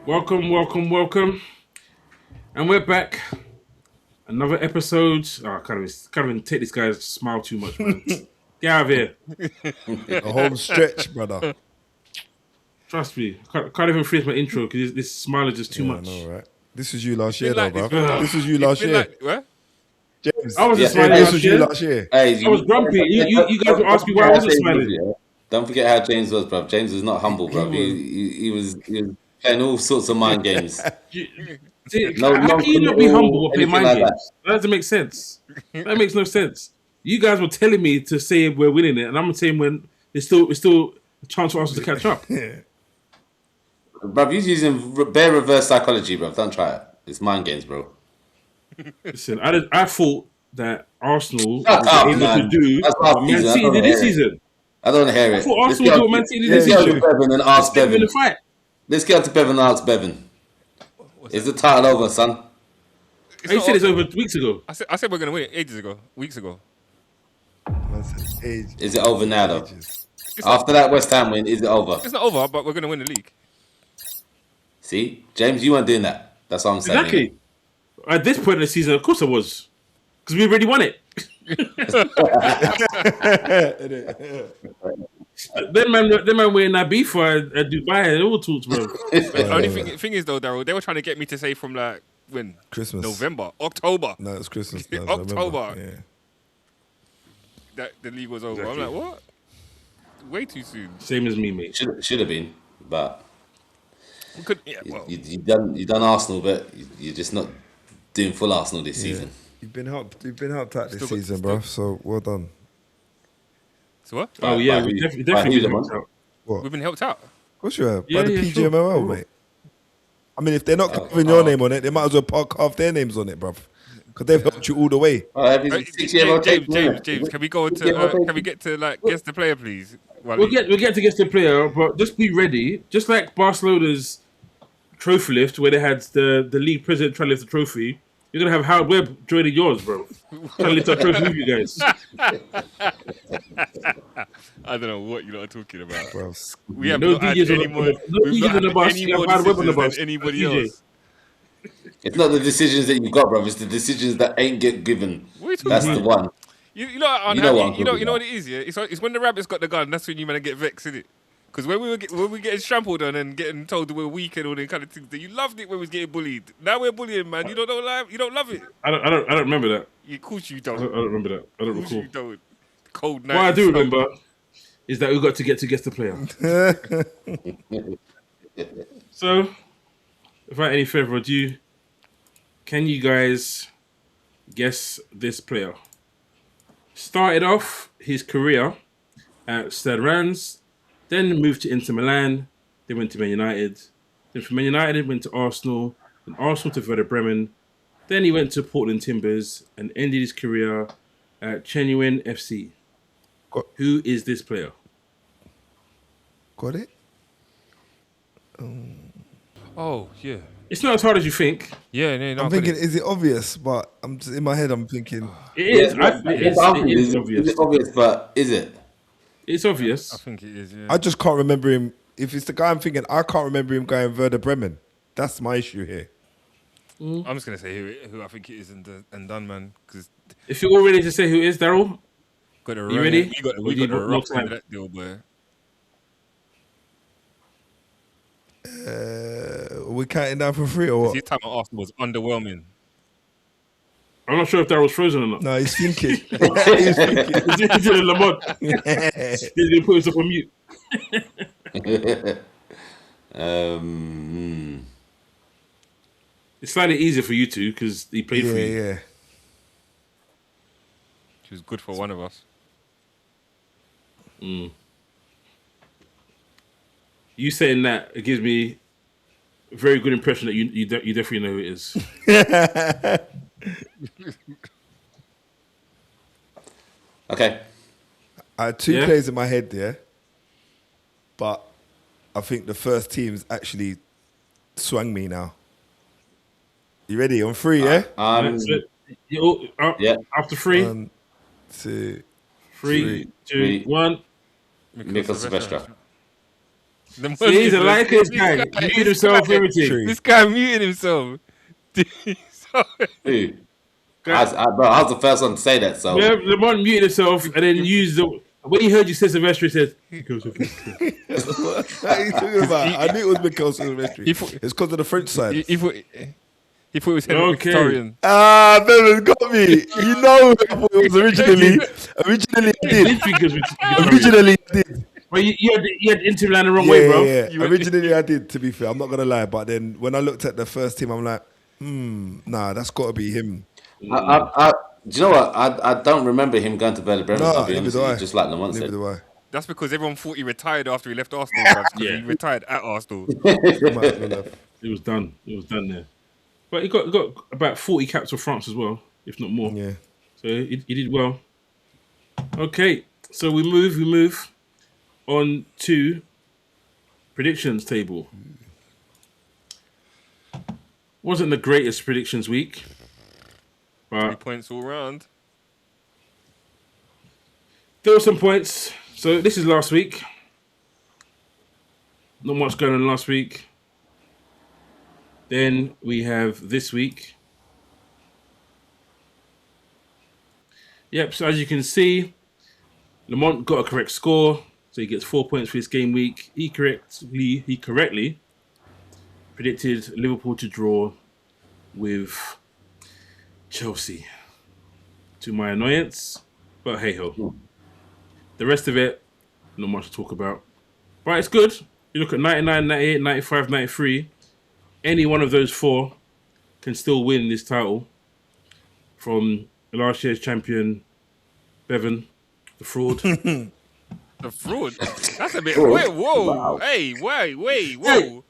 Welcome. And we're back. Another episode. Oh, I can't even take this guy's smile too much, man. Get out of here. A whole stretch, brother. Trust me. I can't even finish my intro because this smile is just too much. I know, right? This was you last year, like though, this, bro. This was you last year. What? James, I wasn't smiling this last was year. you last year. I was grumpy. You guys were asking why I wasn't smiling. Don't forget how James was, bro. James was not humble, bro. He was playing all sorts of mind games. How can you not be humble or play mind games? That doesn't make sense. That makes no sense. You guys were telling me to say we're winning it, and I'm saying when it's still a chance for us to catch up. Bro, you're using bare reverse psychology, bro. Don't try it. It's mind games, bro. Listen, I thought that Arsenal Shut up, was able man. to do That's what Man City did this season. I don't want to hear it. I thought Arsenal would do what Man City did this Let's go season. to Bevan and ask Bevan. The fight. Let's get to Bevan and ask Bevan. Is the title over, son? You said it's over weeks ago. I said we're going to win it weeks ago. Is it over now, though? After that West Ham win, is it over? It's not over, but we're going to win the league. See? James, you weren't doing that. That's what I'm saying. Exactly. At this point in the season, of course I was. Because we already won it. Them man wearing that beef for Dubai and all talks, bro. The only thing is, though, Daryl, they were trying to get me to say from like when? Christmas. November. October. No, it's Christmas. No, it's October. November. Yeah. That the league was over. Exactly. I'm like, what? Way too soon. Same as me, mate. Should have been, but We could, yeah, well, you done Arsenal, but you're just not doing full Arsenal this season. You've been helped out this Still got- season, bro. So well done. so what? Oh, yeah, we by definitely who, been man? helped out. What? We've been helped out. Of course you have. Yeah, By the yeah, PGMOL, sure. mate. I mean, if they're not covering your name on it, they might as well carve their names on it, bruv. Because they've helped you all the way. James, can we go to? Can we get to like guess the player, please? We'll get to guess the player, but just be ready. Just like Barcelona's trophy lift, where they had the league president trying to lift the trophy, you're going to have Howard Webb joining yours, bro. Trying to lift that trophy with you guys. I don't know what you lot are talking about. Bruv. We have No not had DJs on any the- more. no We've DJs not on the had bus, any you have more Howard Webb on the decisions bus. than anybody DJ. else. It's not the decisions that you got, bro. It's the decisions that ain't get given. What are you talking That's about? the one. You know what it is, yeah. It's when the rabbits got the gun. That's when you man get vexed, isn't it? Because when we getting trampled on and getting told that we're weak and all them kind of things, that you loved it when we was getting bullied. Now we're bullying, man. You don't love it. I don't remember that. Of course you I don't. don't remember that. I don't Of course recall. you don't. Cold night. What I do remember is that we got to guess the player. So, without any further ado, can you guys guess this player? Started off his career at Stade Reims, then moved to Inter Milan, then went to Man United, then from Man United went to Arsenal, then Arsenal to Werder Bremen, then he went to Portland Timbers and ended his career at Genuine FC. Who is this player? Got it? Oh yeah. It's not as hard as you think. Yeah, no, I'm thinking, is it obvious? But I'm just, in my head, I'm thinking, It is. It is Is obvious. it obvious, but is it? It's obvious. I think it is. Yeah. I just can't remember him. If it's the guy I'm thinking, I can't remember him going Werder Bremen. That's my issue here. I'm just gonna say who I think it is and done, man. Because If you're all ready to say who it is, Daryl, got the You ready? We got the No rough time. end of that deal, boy. We're counting down for free or His what? time at Arsenal was underwhelming. I'm not sure if Daryl's frozen or not. No, he's thinking. He's thinking. He's doing a Lamont. He's going to put himself on mute. It's slightly easier for you two because he played for you. Yeah. She was good for one of us. You saying that, it gives me a very good impression that you definitely know who it is. Okay. I had two Yeah? players in my head there, but I think the first team's actually swung me now. You ready? On three, yeah? Yeah. After three, 1, 2, three, two, three. one. Mikkel Silvestre. See, he's a Lakers guy. Muted himself, everything. This guy muted himself. Who? I was the first one to say that. So yeah, Lamont muted himself and then used the. When he heard you say Sylvester, he said, What are you talking about? I knew it was Mikel Silvestri. It's because of the French side. He thought it was Henrik Mkhitaryan. Ah, Bevan got me. You know who I thought it was originally. Originally I did. Well, you had Inter Milan the wrong way, bro. Yeah. Originally I did, to be fair. I'm not going to lie. But then when I looked at the first team, I'm like, nah, that's got to be him. do you know what? I don't remember him going to Brentford. No, to be honest with you, just like Lamont said. That's because everyone thought he retired after he left Arsenal. He retired at Arsenal. It was done. It was done there. But he got about 40 caps for France as well, if not more. Yeah. So he did well. Okay, so we move on to predictions table. Wasn't the greatest predictions week, but 3 points all round. There were some points. So this is last week. Not much going on last week. Then we have this week. Yep, so as you can see, Lamont got a correct score. So he gets 4 points for his game week. He correctly predicted Liverpool to draw with Chelsea. To my annoyance. But hey ho. The rest of it, not much to talk about. But it's good. You look at 99, 98, 95, 93. Any one of those four can still win this title from last year's champion, Bevan, the fraud. The fraud? That's a bit... Wait, whoa. Wow. Hey, wait, whoa.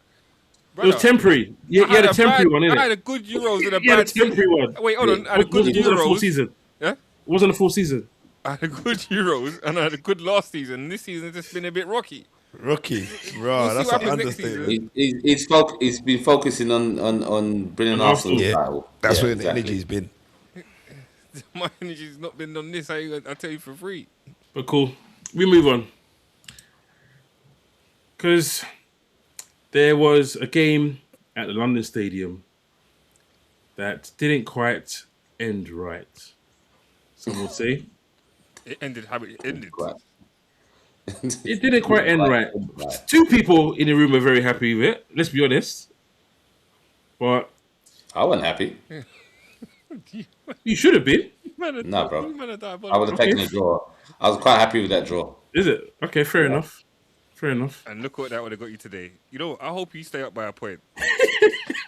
It was temporary. You had a temporary one, innit? I had a good Euros and a bad temporary one. Wait, hold on. I had a good Euros. It wasn't a full season. Yeah? It wasn't a full season. I had a good Euros and I had a good last season. This season's just been a bit rocky. Rocky, bro, that's an understatement. He's been focusing on bringing Arsenal title. That's where the energy's been. My energy's not been on this. I tell you for free. But cool. We move on. Because there was a game at the London Stadium that didn't quite end right. Some would say. It ended how it ended. It didn't quite end right. Two people in the room were very happy with it. Let's be honest. But I wasn't happy. You should have been. No, bro. I would have taken a draw. I was quite happy with that draw. Is it? Okay, fair enough. Fair enough. And look what that would have got you today. You know, I hope you stay up by a point.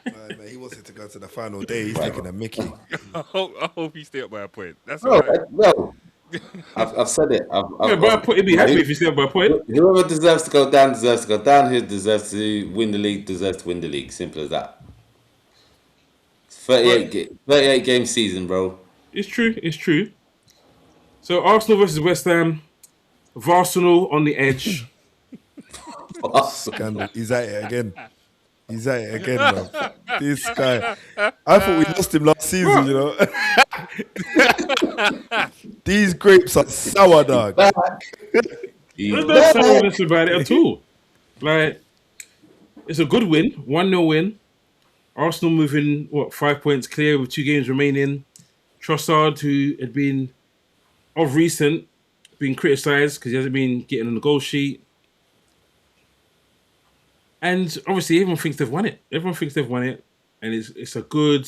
Man, he wanted to go to the final day. He's taking a Mickey. I hope you stay up by a point. That's all right. No. I've said it. He'd be happy if you stay up by a point. Whoever deserves to go down deserves to go down. Who deserves to win the league deserves to win the league. Simple as that. 38 game season, bro. It's true. So Arsenal versus West Ham. VARsenal on the edge. Scandal. He's at it again, bro. This guy. I thought we lost him last season, you know. These grapes are sour, dog. There's no sourness about it at all. Like, it's a good win. 1-0 win. Arsenal moving, 5 points clear with 2 games remaining. Trossard, who had been, of recent, been criticised because he hasn't been getting on the goal sheet. And obviously, everyone thinks they've won it. And it's a good,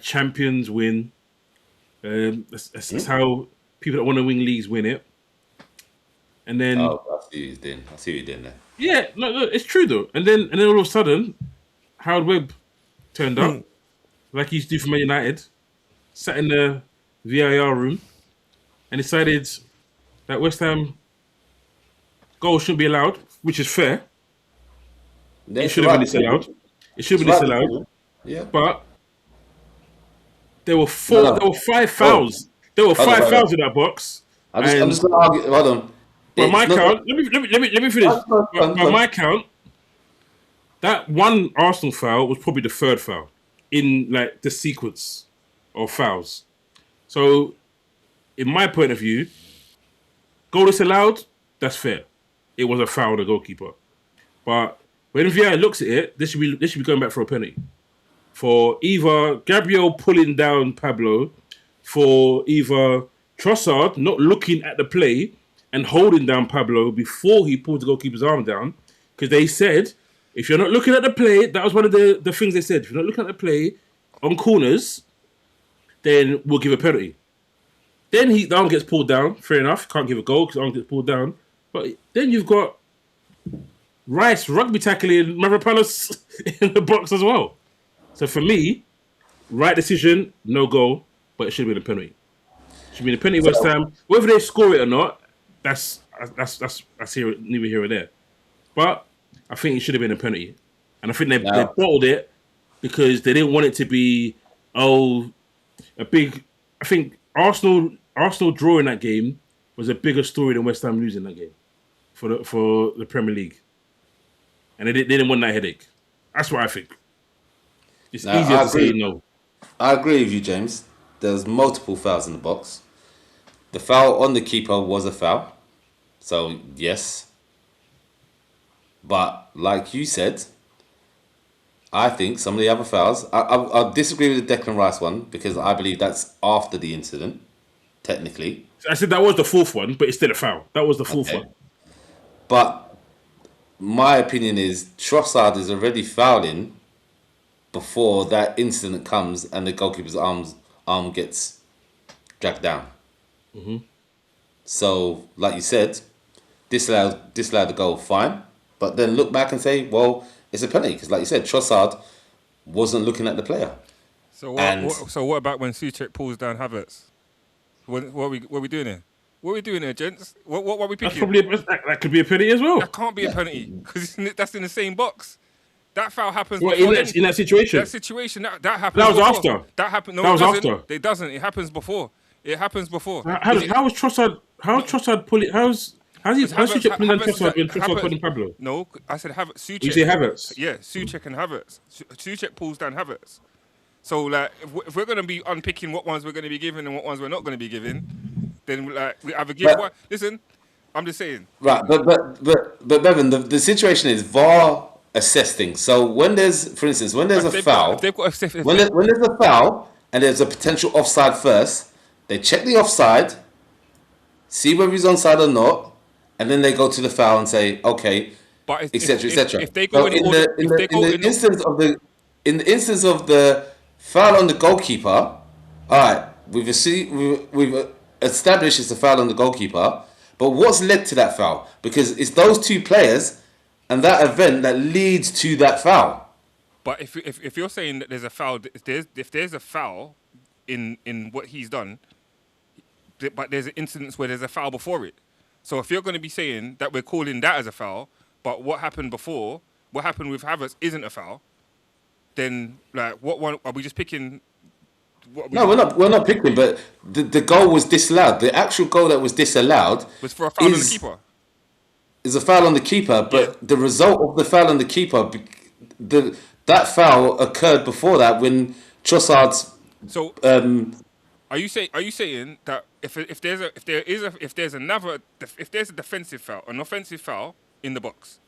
champions win. That's how people that want to win leagues win it. And then... Oh, I see what you're doing there. Yeah, no, it's true, though. And then all of a sudden, Howard Webb turned up, like he used to do for Man United, sat in the VAR room, and decided that West Ham goals shouldn't be allowed, which is fair. It should have been disallowed. Yeah. But there were 5 fouls. There were 5 fouls in that box. I'm just going to argue. Hold on. By my count, let me finish. By my count, that one Arsenal foul was probably the 3rd foul in the sequence of fouls. So, in my point of view, goal disallowed, that's fair. It was a foul on the goalkeeper. But when VAR looks at it, this should be going back for a penalty. For either Gabriel pulling down Pablo, for either Trossard not looking at the play and holding down Pablo before he pulled the goalkeeper's arm down. Because they said, if you're not looking at the play, that was one of the things they said. If you're not looking at the play on corners, then we'll give a penalty. Then the arm gets pulled down. Fair enough. Can't give a goal because the arm gets pulled down. But then you've got Rice rugby tackling Mavropanos in the box as well. So for me, right decision, no goal, but it should have been a penalty. It should be a penalty West Ham. Whether they score it or not, that's neither here or there. But I think it should have been a penalty. And I think they bottled it because they didn't want it to be, a big... I think Arsenal drawing that game was a bigger story than West Ham losing that game for the Premier League. And they didn't want that headache. That's what I think. It's easier to say no. I agree with you, James. There's multiple fouls in the box. The foul on the keeper was a foul. So, yes. But, like you said, I think some of the other fouls... I disagree with the Declan Rice one because I believe that's after the incident, technically. I said that was the fourth one, but it's still a foul. That was the fourth one. But my opinion is Trossard is already fouling before that incident comes and the goalkeeper's arm gets dragged down. Mm-hmm. So, like you said, disallowed the goal, fine. But then look back and say, well, it's a penalty. Because like you said, Trossard wasn't looking at the player. So what about when Souček pulls down Havertz? What are we doing here? What are we doing here, gents? What are we picking? That could be a penalty as well. That can't be a penalty because that's in the same box. That foul happens in that situation. That situation that happens. That was before. after. That happened. No, that was it doesn't. after. It doesn't. It happens before. It happens before. How was Trossard? How Trossard pulling? How's Souček pulling down Trossard when Trossard pulling Pablo? No, I said Havertz. Souček. You say Havertz? Yeah, Souček and Havertz. Souček pulls down Havertz. So like, if we're going to be unpicking what ones we're going to be giving and what ones we're not going to be giving, then like we either give one. Listen, I'm just saying. Right, but Bevan, the situation is VAR assess things. So when there's, for instance, when there's a foul, when there's a foul and there's a potential offside first, they check the offside, see whether he's onside or not, and then they go to the foul and say, okay, etc., etc. If they go in the instance of the foul on the goalkeeper, all right, we've established it's a foul on the goalkeeper, but what's led to that foul? Because it's those two players and that event that leads to that foul. But if you're saying that there's a foul, if there's a foul in what he's done, but there's an incident where there's a foul before it. So if you're going to be saying that we're calling that as a foul, but what happened before, what happened with Havertz isn't a foul, then like what one are we just picking? No, we're not picking. But the goal was disallowed. The actual goal that was disallowed was for a foul on the keeper. Is a foul on the keeper, but the result of the foul on the keeper, that foul occurred before that when Trossard's. So, are you saying that if there's a defensive foul, an offensive foul in the box,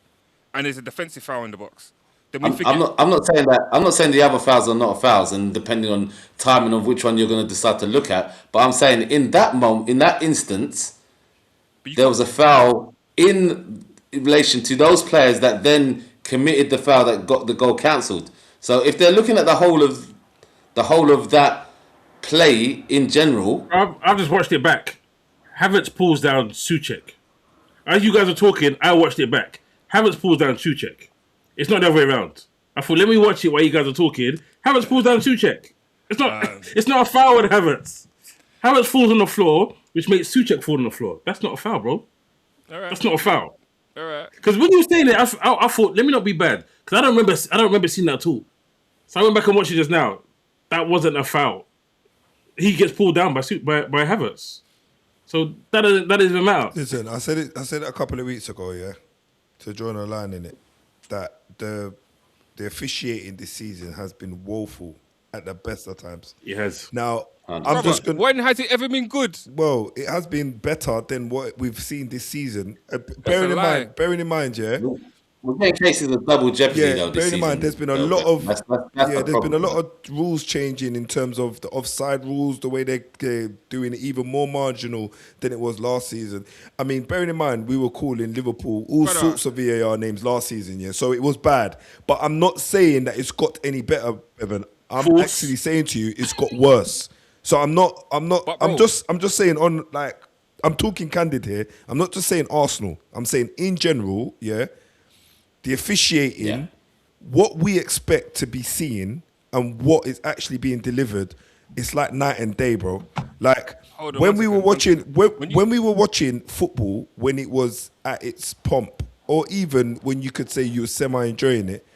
and there's a defensive foul in the box, then I'm not saying that. I'm not saying the other fouls are not fouls, and depending on timing of which one you're going to decide to look at. But I'm saying in that moment, in that instance, there was a foul in relation to those players that then committed the foul that got the goal cancelled. So if they're looking at the whole of that play in general, I've just watched it back. Havertz pulls down Souček. As you guys are talking, I watched it back. Havertz pulls down Souček. It's not the other way around. I thought, let me watch it while you guys are talking. Havertz pulls down Souček. It's not a foul with Havertz. Havertz falls on the floor, which makes Souček fall on the floor. That's not a foul, bro. All right. That's not a foul. All right. Because when you were saying it, I thought, let me not be bad. Because I don't remember seeing that at all. So I went back and watched it just now. That wasn't a foul. He gets pulled down by Havertz. So that doesn't even matter. Listen, I said it a couple of weeks ago, yeah, to join a line in it, that the officiating this season has been woeful at the best of times. It has. Now, when has it ever been good? Well, it has been better than what we've seen this season. Bearing in mind, yeah, We're getting cases of double jeopardy though. This bearing in mind, season, there's been a though, lot of that's the there's been a problem, lot man. of rules changing in terms of the offside rules, the way they're doing it even more marginal than it was last season. I mean, bearing in mind, we were calling Liverpool all sorts of VAR names last season, yeah. So it was bad, but I'm not saying that it's got any better, Evan. I'm actually saying to you, it's got worse. So I'm just saying on like. I'm talking candid here. I'm not just saying Arsenal. I'm saying in general, yeah, the officiating, what we expect to be seeing and what is actually being delivered, it's like night and day, bro. Like when we were watching football, when it was at its pomp, or even when you could say you were semi-enjoying it,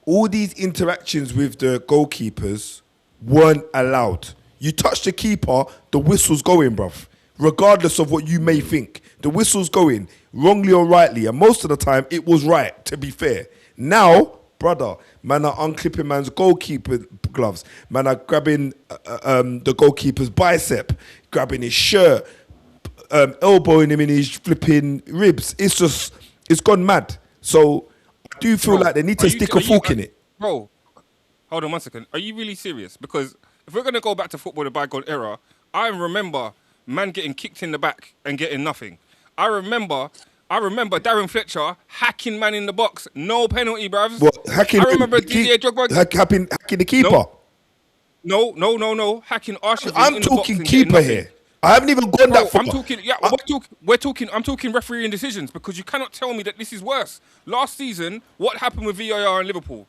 all these interactions with the goalkeepers weren't allowed. You touch the keeper, the whistle's going, bruv. Regardless of what you may think, the whistle's going, wrongly or rightly, and most of the time it was right, to be fair. Now, brother, man are unclipping man's goalkeeper gloves, man are grabbing the goalkeeper's bicep, grabbing his shirt, elbowing him in his flipping ribs. It's gone mad. So I do feel like they need to stick a fork in it. Bro, hold on 1 second. Are you really serious? Because if we're going to go back to football, the bygone era, I remember man getting kicked in the back and getting nothing. I remember Darren Fletcher hacking man in the box. No penalty, bruv. What, hacking? I remember Didier Drogba hacking the keeper. No. Hacking Arsenal. I'm talking keeper here. I haven't even gone that far. I'm talking refereeing decisions because you cannot tell me that this is worse. Last season, what happened with VAR in Liverpool,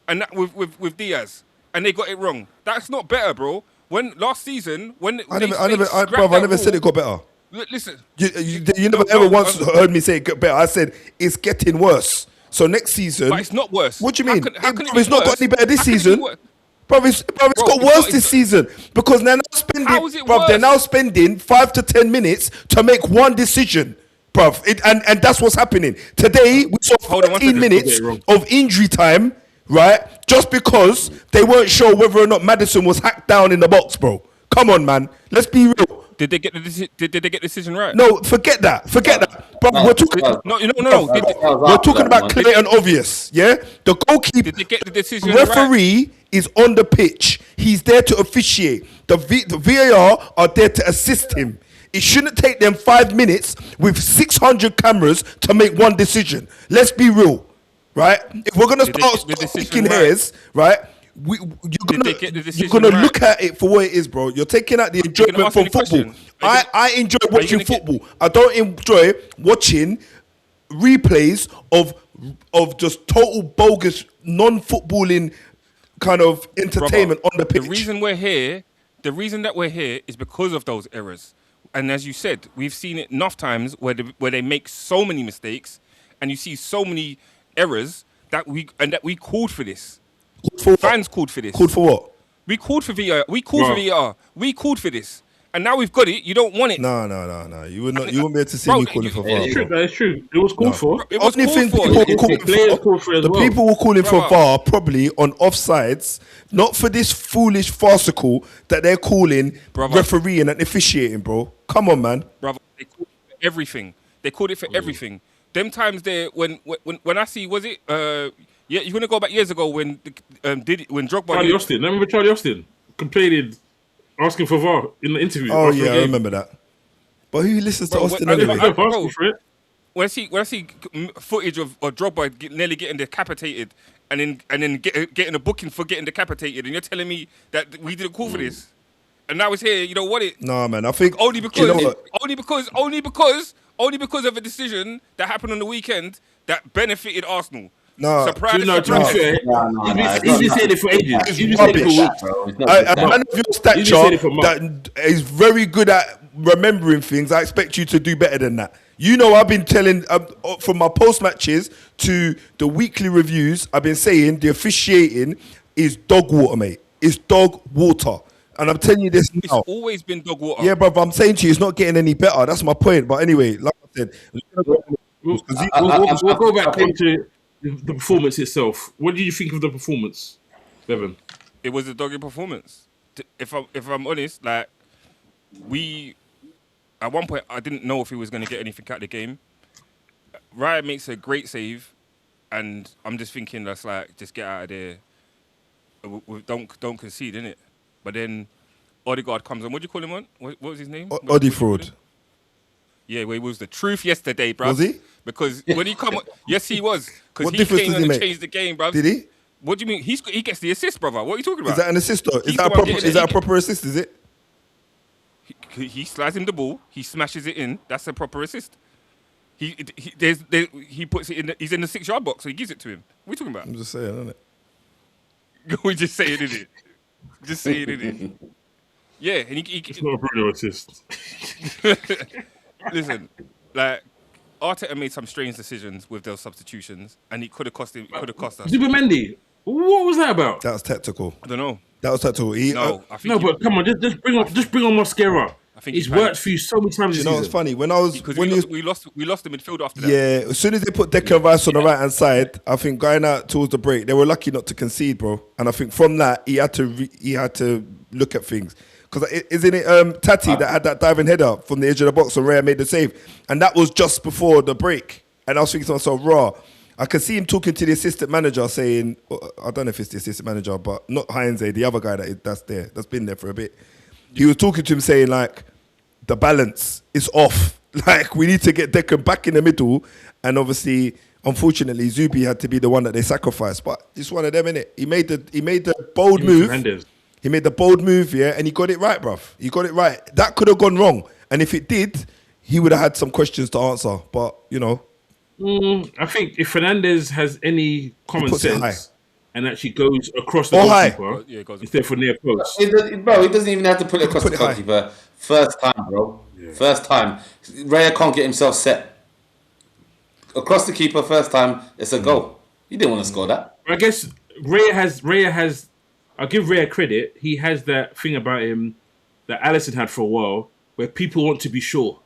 and that with Diaz, and they got it wrong. That's not better, bro. When last season, I never said it got better. Listen, you never ever once heard me say it got better. I said it's getting worse. So next season, but it's not worse. What do you mean? It's not got any better this season. Bro, it's got worse this season because they're now spending 5 to 10 minutes to make one decision, bro. And that's what's happening today. We saw 14 minutes of injury time. Right? Just because they weren't sure whether or not Maddison was hacked down in the box, bro. Come on, man. Let's be real. Did they get the decision right? No, forget that. Bro, we're talking. We're talking about clear and obvious. Yeah, the goalkeeper. Did they get the decision referee is on the pitch. He's there to officiate. The VAR are there to assist him. It shouldn't take them 5 minutes with 600 cameras to make one decision. Let's be real. Right? If we're gonna start sticking hairs, right? You're gonna look at it for what it is, bro. You're taking out the enjoyment from football. I enjoy watching football. I don't enjoy watching replays of just total bogus non-footballing kind of entertainment on the pitch. The reason that we're here is because of those errors. And as you said, we've seen it enough times where they make so many mistakes, and you see so many errors that we called for this. Fans called for this. Called for what? We called for VAR. We called for VAR. We called for this, and now we've got it. You don't want it. No. You wouldn't be able to see me calling for VAR. That's true. It was called for. It was called for. The people were calling for VAR probably on offsides, not for this foolish farcical that they're calling refereeing and officiating, bro. Come on, man. Brother, they called it for everything. They called it for everything. Them times there when I see, was it you're gonna go back years ago when Drogba Charlie Austin. Remember Charlie Austin complaining, asking for VAR in the interview. Oh yeah, I remember that. But who listens to Austin anyway? When I see footage of Drogba nearly getting decapitated and then getting a booking for getting decapitated, and you're telling me that we didn't call for this, and now it's here. You don't want it. Nah, man. I think only because of a decision that happened on the weekend that benefited Arsenal. No, surprise. He's been saying it for ages. He's rubbish. A man of your stature that is very good at remembering things. I expect you to do better than that. You know, I've been telling from my post matches to the weekly reviews. I've been saying the officiating is dog water, mate. It's dog water. And I'm telling you this now. It's always been dog water. Yeah, bro, I'm saying to you, it's not getting any better. That's my point. But anyway, like I said, we'll go back into the performance itself. What did you think of the performance, Bevan? It was a doggy performance. If I'm honest, like at one point I didn't know if he was going to get anything out of the game. Ryan makes a great save, And I'm just thinking that's like, just get out of there. Don't concede, innit? But then Odegaard comes on. What do you call him on? What was his name? Oddy fraud. Yeah, well, he was the truth yesterday, bruv. Was he? Because when he come on, yes, he was. Because What he difference came does on he and make? changed the game, bruv. Did he? What do you mean? He gets the assist, brother. What are you talking about? Is that an assist though? He's Is that the a one proper? getting Is that a it. proper assist? Is it? He slides him the ball. He smashes it in. That's a proper assist. He puts it in. He's in the 6-yard box, so he gives it to him. What are you talking about? I'm just saying, isn't it? We just say it, innit? Just say it, innit? Yeah, and It's not a Bruno assist. Listen, like Arteta made some strange decisions with those substitutions, and it could have cost him. It could have cost us. Zubimendi, what was that about? That was tactical. I don't know. That was tactical. I think No, but come on, just bring on Mosquera. I think He's he panicked. worked for you so many times You this know season. what's funny? When I was because when we lost the midfield after that. yeah, as soon as they put Declan Rice on the right hand side, I think going out towards the break, they were lucky not to concede, bro. And I think from that he had to look at things. Because isn't it Tati that had that diving header from the edge of the box and Raya made the save, and that was just before the break. And I was thinking to myself, raw. I could see him talking to the assistant manager saying, I don't know if it's the assistant manager, but not Heinze, the other guy that's been there for a bit. He was talking to him saying like, the balance is off. Like we need to get Declan back in the middle, and obviously, unfortunately, Zubi had to be the one that they sacrificed. But it's one of them, innit? He made the bold move. Fernandez. He made the bold move, yeah, and he got it right, bruv. He got it right. That could have gone wrong, and if it did, he would have had some questions to answer. But you know, I think if Fernandez has any common puts it sense and actually goes across the Or high. goalkeeper Yeah, it goes instead for near post, He doesn't even have to put it across Put the it high. goalkeeper. First time, bro. Yeah. First time. Raya can't get himself set. Across the keeper, first time, it's a goal. He didn't want to score that. I guess Raya has. I'll give Raya credit. He has that thing about him that Alisson had for a while, where people want to be sure,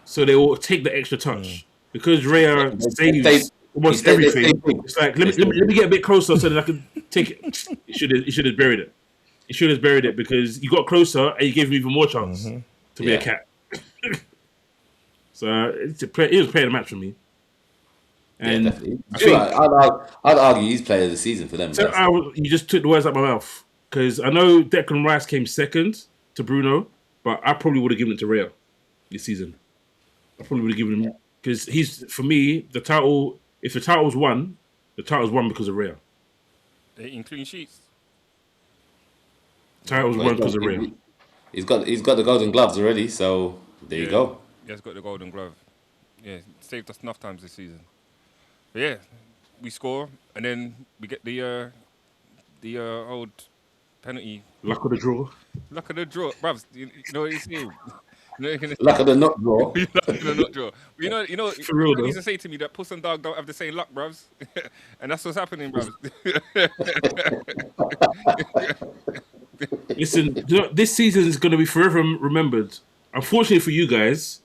so they will take the extra touch because Raya saves almost everything. It's like let me get a bit closer so that I can take it. He should have buried it. He should have buried it because you got closer and you gave him even more chance to be a cat. So he was playing the match for me. And yeah, definitely. I'd argue he's player of the season for them. So you just took the words out of my mouth because I know Declan Rice came second to Bruno, but I probably would have given it to Raya this season. I probably would have given him because he's, for me, the title. If the title's won, the title's won because of Raya. 18 clean sheets. Title's won because of Raya. He's got the golden gloves already, so there you go. Yeah, he's got the golden glove. Yeah, saved us enough times this season. But yeah, we score and then we get the old penalty. Luck of the draw. Luck of the draw, bruvs. You know what he's saying? Luck of the not draw. Luck of the not draw. You know. For real, he though. used to say to me that Puss and Dog don't have the same luck, bruvs, and that's what's happening, bruvs. Listen, you know, this season is going to be forever remembered. Unfortunately for you guys,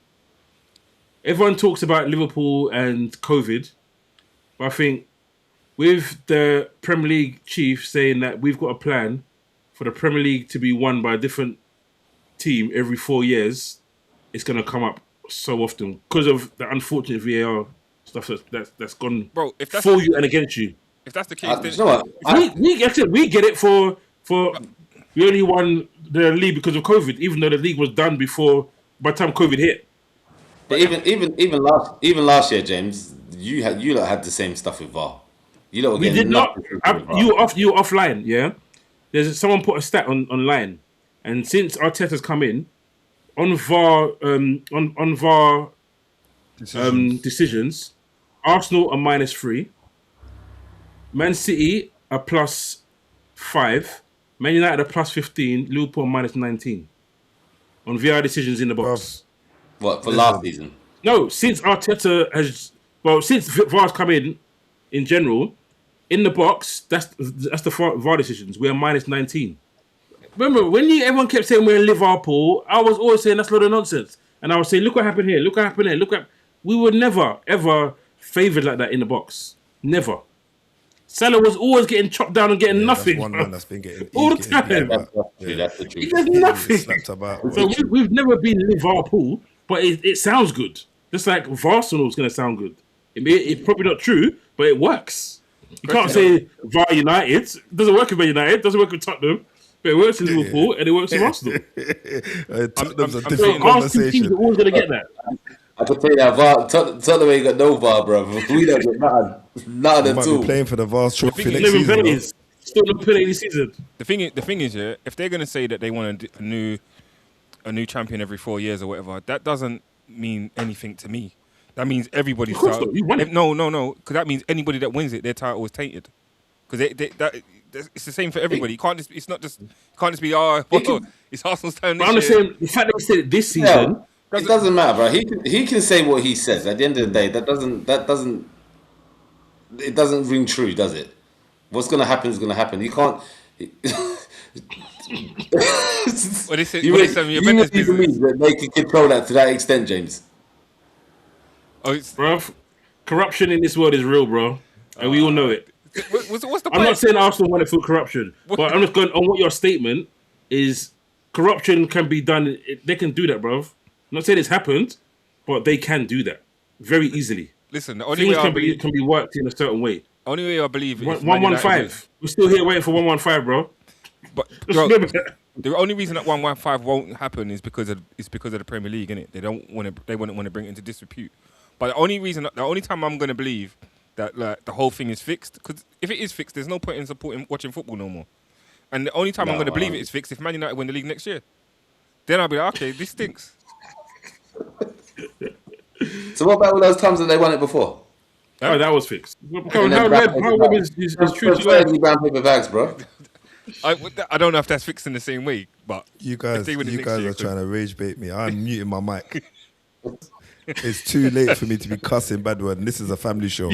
everyone talks about Liverpool and COVID, but I think with the Premier League chief saying that we've got a plan for the Premier League to be won by a different team every 4 years, it's going to come up so often because of the unfortunate VAR stuff that's gone Bro, if that's for you and against you. If that's the case, then You know what? We get it for we only won the league because of COVID, even though the league was done before by the time COVID hit. But even last year, James, you lot had the same stuff with VAR. You lot were We getting did not. nothing from VAR. You were offline, yeah. There's someone put a stat online, and since Arteta's come in, on VAR on VAR decisions, Arsenal are -3, Man City are +5, Man United are +15, Liverpool are -19 on VAR decisions in the box. What, for last season? No, since Arteta since VAR's come in general, in the box, that's the VAR decisions. We are -19. Remember, when everyone kept saying we're in Liverpool, I was always saying that's a lot of nonsense. And I was saying, look what happened here, look what happened there, we were never, ever favoured like that in the box. Never. Salah was always getting chopped down and getting nothing. That's one man that's been getting all the time. That's the He truth. does nothing. slapped about. So we've never been Liverpool, but it sounds good. Just like VARsenal is going to sound good. It's probably not true, but it works. You can't say VAR United. It doesn't work with Man United. It doesn't work with Tottenham. But it works in Liverpool and it works in Arsenal. Tottenham's a I'm different saying- Arsenal teams conversation. are always going to get that. I can tell you that VAR. Tottenham ain't got no VAR, bro. We don't get nothing We at might be all. playing for the VAR's trophy thing is- next Even season. though. penalties. Still not penalty this season. The thing is, yeah, if they're gonna say that they want a new champion every 4 years or whatever, that doesn't mean anything to me. That means everybody's Of course title. not, you won it. No, because that means anybody that wins it, their title is tainted. Because it's the same for everybody. You can't just. It's not just. You can't just be it's Arsenal's turn But I'm this just year. saying, the fact that we said it this Yeah, season, it doesn't matter, bro. He can say what he says. At the end of the day, that doesn't. It doesn't ring true, does it? What's gonna happen is gonna happen. You can't. What they say, You what they really- say in your you business really believe business. that they can control that to that extent, James? Oh, it's, bruv, corruption in this world is real, bro. And we all know it. what's the I'm not point? saying Arsenal won it for corruption, but I'm just going on what your statement is. Corruption can be done. They can do that, bruv. I'm not saying it's happened, but they can do that very easily. Listen, the only Things way I believe, can be worked in a certain way. only way I believe is 115. We're still here waiting for 115, bro. But Just bro, remember that. the only reason that 115 won't happen is because of the Premier League, innit? They wouldn't want to bring it into disrepute. But the only time I'm going to believe that like the whole thing is fixed, because if it is fixed, there's no point in watching football no more. And the only time I'm going to believe it is fixed if Man United win the league next year. Then I'll be like, okay, this stinks. So what about all those times that they won it before? Oh, that was fixed. How And then Webb is true to First life. brown paper bags, bro. I don't know if that's fixed in the same way, but You if guys, they win it you next guys year, are trying to rage bait me. I'm muting my mic. It's too late for me to be cussing bad word, and this is a family show.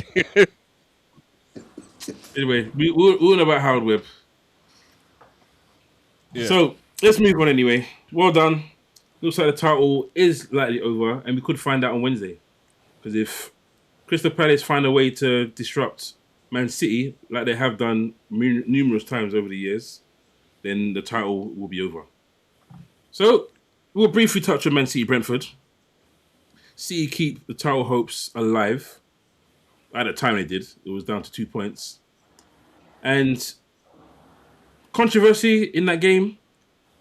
Anyway, we all know about Howard Webb. Yeah. So let's move on anyway. Well done. Looks like the title is likely over, and we could find out on Wednesday. Because if Crystal Palace find a way to disrupt Man City, like they have done numerous times over the years, then the title will be over. So we'll briefly touch on Man City Brentford. City keep the title hopes alive. At the time they did. It was down to 2 points. And controversy in that game.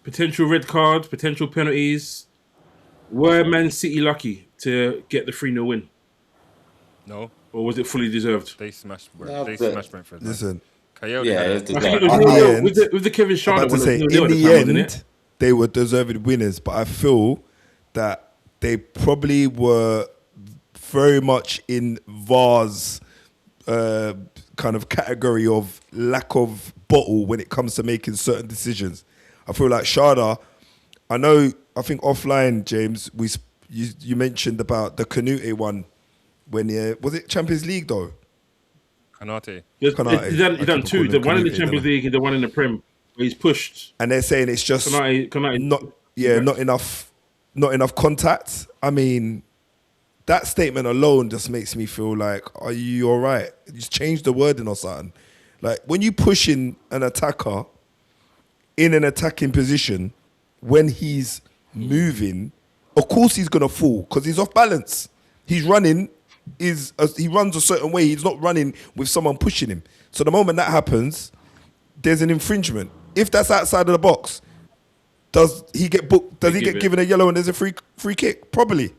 Potential red card, potential penalties. Were Man City lucky to get the 3-0 win? no, Or was it fully deserved? they smashed No, Brentford. Man. Listen, Coyote Yeah, had it's a- I the think it was In 0-0 the end, with the Kevin I'm Schade about to one. say, It in was 0-0 at the time, wasn't end, it? they were deserved winners, but I feel that they probably were very much in VAR's kind of category of lack of bottle when it comes to making certain decisions. I feel like Shada, I think offline, James, you mentioned about the Canute one when was it Champions League though? Kanate. He's Konate. done I two. keep calling The him one in the Canute, Champions don't I? League and the one in the Prem. Where he's pushed. And they're saying it's just Konate, not enough contact. I mean, that statement alone just makes me feel like, are you all right? Just change the wording or something. Like when you push in an attacker in an attacking position, when he's moving, of course he's gonna fall because he's off balance. He's running. He runs a certain way. He's not running with someone pushing him. So the moment that happens, there's an infringement. If that's outside of the box, does he get booked? Does he get given a yellow and there's a free kick? Probably.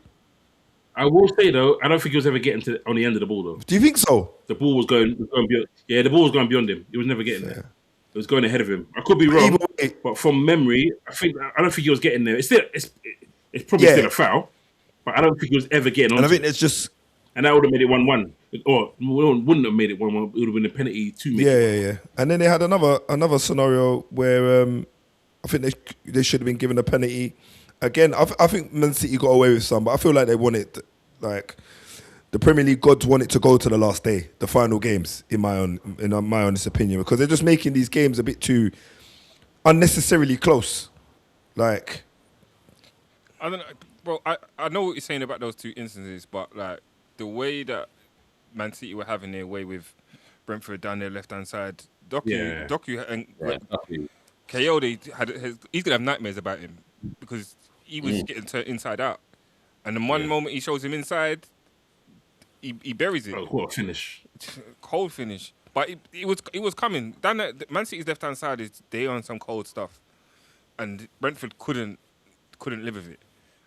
I will say though, I don't think he was ever getting on the end of the ball though. Do you think so? The ball was going beyond. Yeah, the ball was going beyond him. He was never getting there. It was going ahead of him. I could be wrong, Either way- but from memory, I don't think he was getting there. It's probably still a foul, but I don't think he was ever getting on. And I think there's just and that would have made it 1-1, or wouldn't have made it 1-1. It would have been a penalty to me. yeah. And then they had another scenario where I think they should have been given a penalty. Again, I think Man City got away with some, but I feel like they want it, like the Premier League gods want it to go to the last day, the final games, in my honest opinion, because they're just making these games a bit too unnecessarily close. Like, I don't know. Well, I know what you're saying about those two instances, but like the way that Man City were having their way with Brentford down their left hand side, Doku and Coyote he's gonna have nightmares about him because he was getting turned inside out, and the one moment he shows him inside, he buries it. Oh, what a finish! Cold finish. But it was coming. Down that Man City's left hand side is they on some cold stuff, and Brentford couldn't live with it,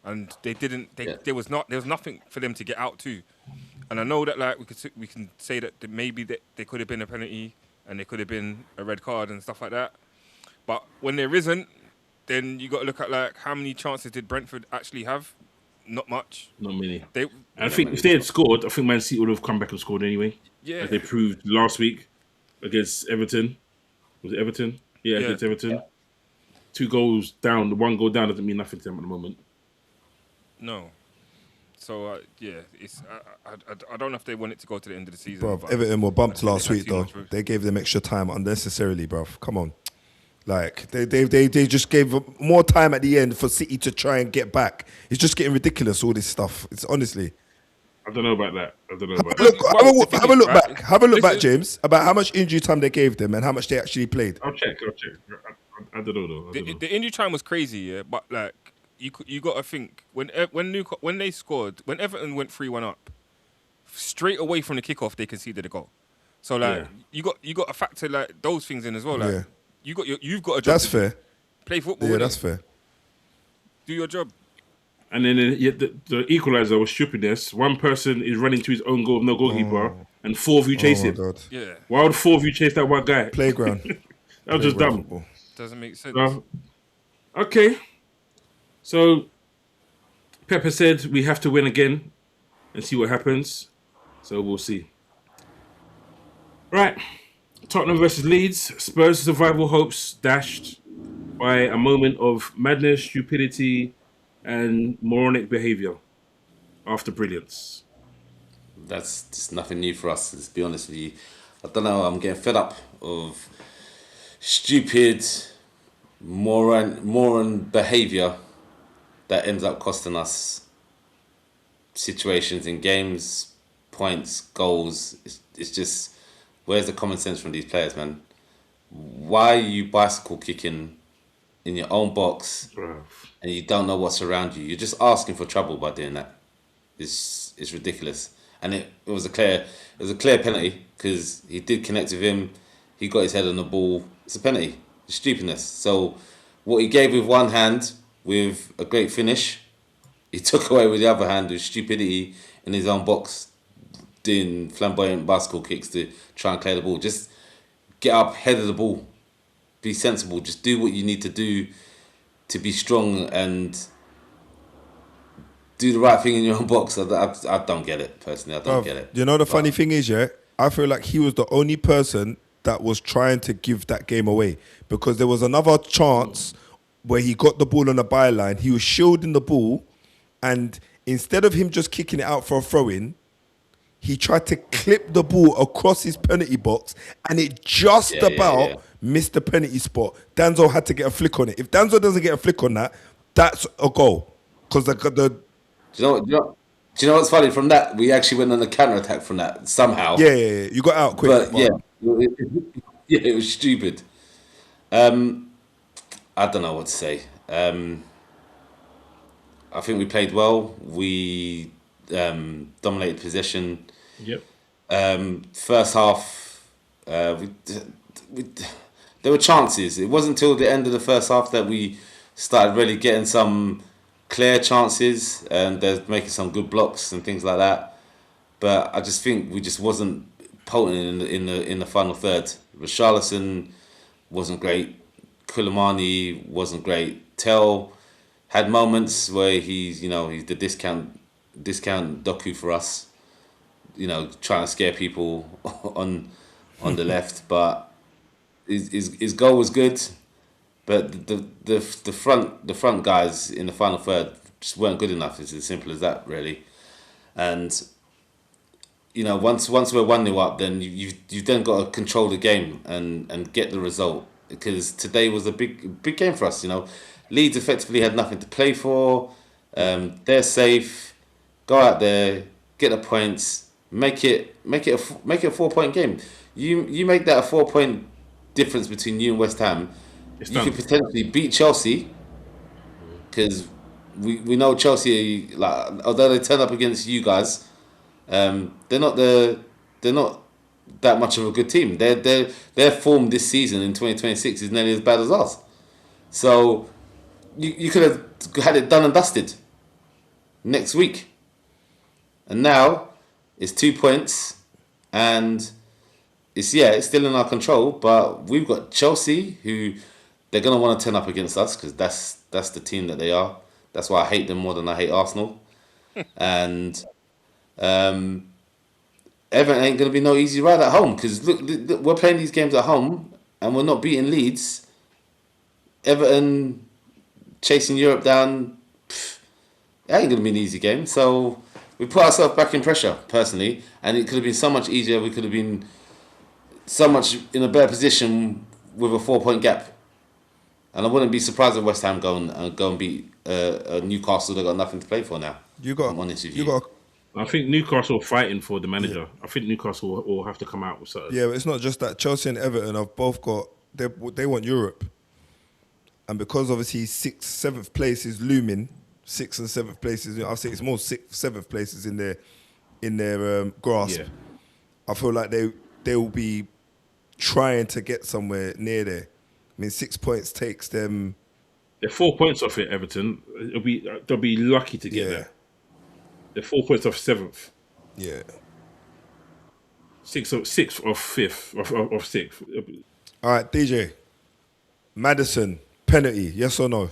and they didn't. There was nothing for them to get out to, and I know that like we can say that maybe there could have been a penalty and there could have been a red card and stuff like that, but when there isn't, then you got to look at like how many chances did Brentford actually have? Not much. Not many. I think if they had scored, I think Man City would have come back and scored anyway. Yeah. As they proved last week against Everton. Was it Everton? Yeah, against Everton. Yeah. 2 goals down. The 1 goal down doesn't mean nothing to them at the moment. No. So, it's I don't know if they want it to go to the end of the season. Bro, Everton were bumped last week, though. They gave them extra time unnecessarily, bro. Come on. Like, they just gave more time at the end for City to try and get back. It's just getting ridiculous, all this stuff. It's honestly... I don't know about that. Have a look back, James, about how much injury time they gave them and how much they actually played. I'll check. I don't know, though. The injury time was crazy, yeah, but, like, you got to think, when they scored, when Everton went 3-1 up, straight away from the kickoff, they conceded a goal. So, like, you got to factor, like, those things in as well. Like, you've got a job. That's fair. Play football. Yeah, that's fair. Do your job. And then the equaliser was stupidness. One person is running to his own goal, no goalkeeper, and 4 of you chase him. God. Yeah. Why would 4 of you chase that one guy? Playground. That was just dumb. Football. Doesn't make sense. Okay. So, Pepper said we have to win again and see what happens. So we'll see. Right. Tottenham versus Leeds. Spurs' survival hopes dashed by a moment of madness, stupidity, and moronic behaviour after brilliance. That's just nothing new for us, let's be honest with you. I don't know, I'm getting fed up of stupid moron behaviour that ends up costing us situations in games, points, goals. It's just, where's the common sense from these players, man? Why are you bicycle kicking in your own box and you don't know what's around you? You're just asking for trouble by doing that. It's ridiculous. And it was a clear penalty because he did connect with him. He got his head on the ball. It's a penalty. It's stupidness. So what he gave with one hand with a great finish, he took away with the other hand with stupidity in his own box, doing flamboyant bicycle kicks to try and clear the ball. Just get up, head of the ball. Be sensible. Just do what you need to do to be strong and do the right thing in your own box. I don't get it, personally. I don't get it. You know, the funny thing is, I feel like he was the only person that was trying to give that game away, because there was another chance where he got the ball on the byline. He was shielding the ball, and instead of him just kicking it out for a throw-in, he tried to clip the ball across his penalty box, and it just missed the penalty spot. Danzo had to get a flick on it. If Danzo doesn't get a flick on that, that's a goal. Because Do you know what's funny? From that, we actually went on a counter-attack from that somehow. Yeah. You got out quick. But it was stupid. I don't know what to say. I think we played well. We dominated possession. Yep. First half, there were chances. It wasn't until the end of the first half that we started really getting some clear chances, and they're making some good blocks and things like that. But I just think we just wasn't potent in the final third. Richarlison wasn't great. Koulibaly wasn't great. Tell had moments where he's the discount Doku for us. Trying to scare people on the left, but his goal was good. But the front guys in the final third just weren't good enough. It's as simple as that, really. And once we're 1-0 up, then you've then got to control the game and get the result, because today was a big game for us. Leeds effectively had nothing to play for. They're safe. Go out there, get the points, make it a 4-point game. You make that a 4-point difference between you and West Ham. You could potentially beat Chelsea, because we know Chelsea, like, although they turn up against you guys, they're not that much of a good team. Their form this season in 2026 is nearly as bad as ours. So you could have had it done and dusted next week, and now it's 2 points, and it's still in our control. But we've got Chelsea, who they're gonna want to turn up against us because that's the team that they are. That's why I hate them more than I hate Arsenal, and Everton ain't going to be no easy ride at home because look, we're playing these games at home and we're not beating Leeds. Everton chasing Europe down, it ain't going to be an easy game. So we put ourselves back in pressure, personally, and it could have been so much easier. We could have been so much in a better position with a 4-point gap. And I wouldn't be surprised if West Ham go and beat Newcastle. They've got nothing to play for now. I'm honest with you. I think Newcastle are fighting for the manager. Yeah. I think Newcastle will have to come out with something. Yeah, but it's not just that. Chelsea and Everton have both got... They want Europe. And because obviously 6th, 7th place is looming, 6th and 7th places, I'll say it's more 6th, 7th places in their grasp. Yeah. I feel like they will be trying to get somewhere near there. I mean, 6 points takes them... They're 4 points off it, Everton. They'll be lucky to get there. They're 4 points off 7th. Yeah. 6th of 5th of 6th. All right, DJ. Maddison, penalty, yes or no?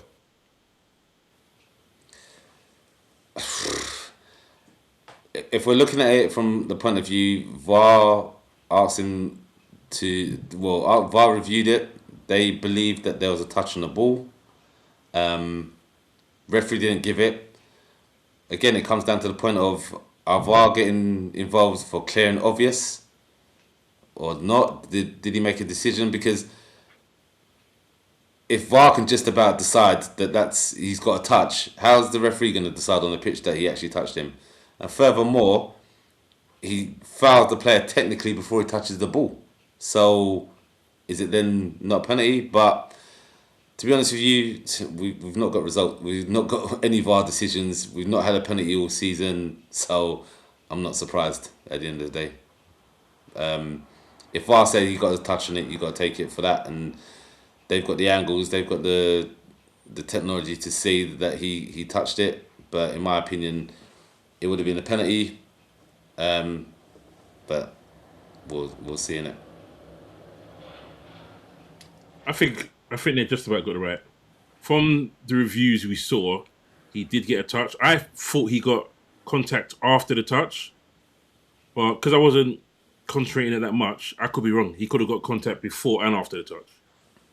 If we're looking at it from the point of view, VAR asking VAR reviewed it. They believed that there was a touch on the ball. Referee didn't give it. Again, it comes down to the point of, are VAR getting involved for clear and obvious or not? Did he make a decision? Because if VAR can just about decide that he's got a touch, how's the referee going to decide on the pitch that he actually touched him? And furthermore, he fouled the player technically before he touches the ball. So is it then not a penalty? But to be honest with you, we've not got result. We've not got any VAR decisions. We've not had a penalty all season, so I'm not surprised at the end of the day. If VAR say you got a touch on it, you got to take it for that, and they've got the angles, they've got the technology to see that he touched it. But in my opinion, it would have been a penalty. But we'll see in it. I think they just about got it right. From the reviews we saw, he did get a touch. I thought he got contact after the touch, but because I wasn't concentrating it that much, I could be wrong. He could have got contact before and after the touch.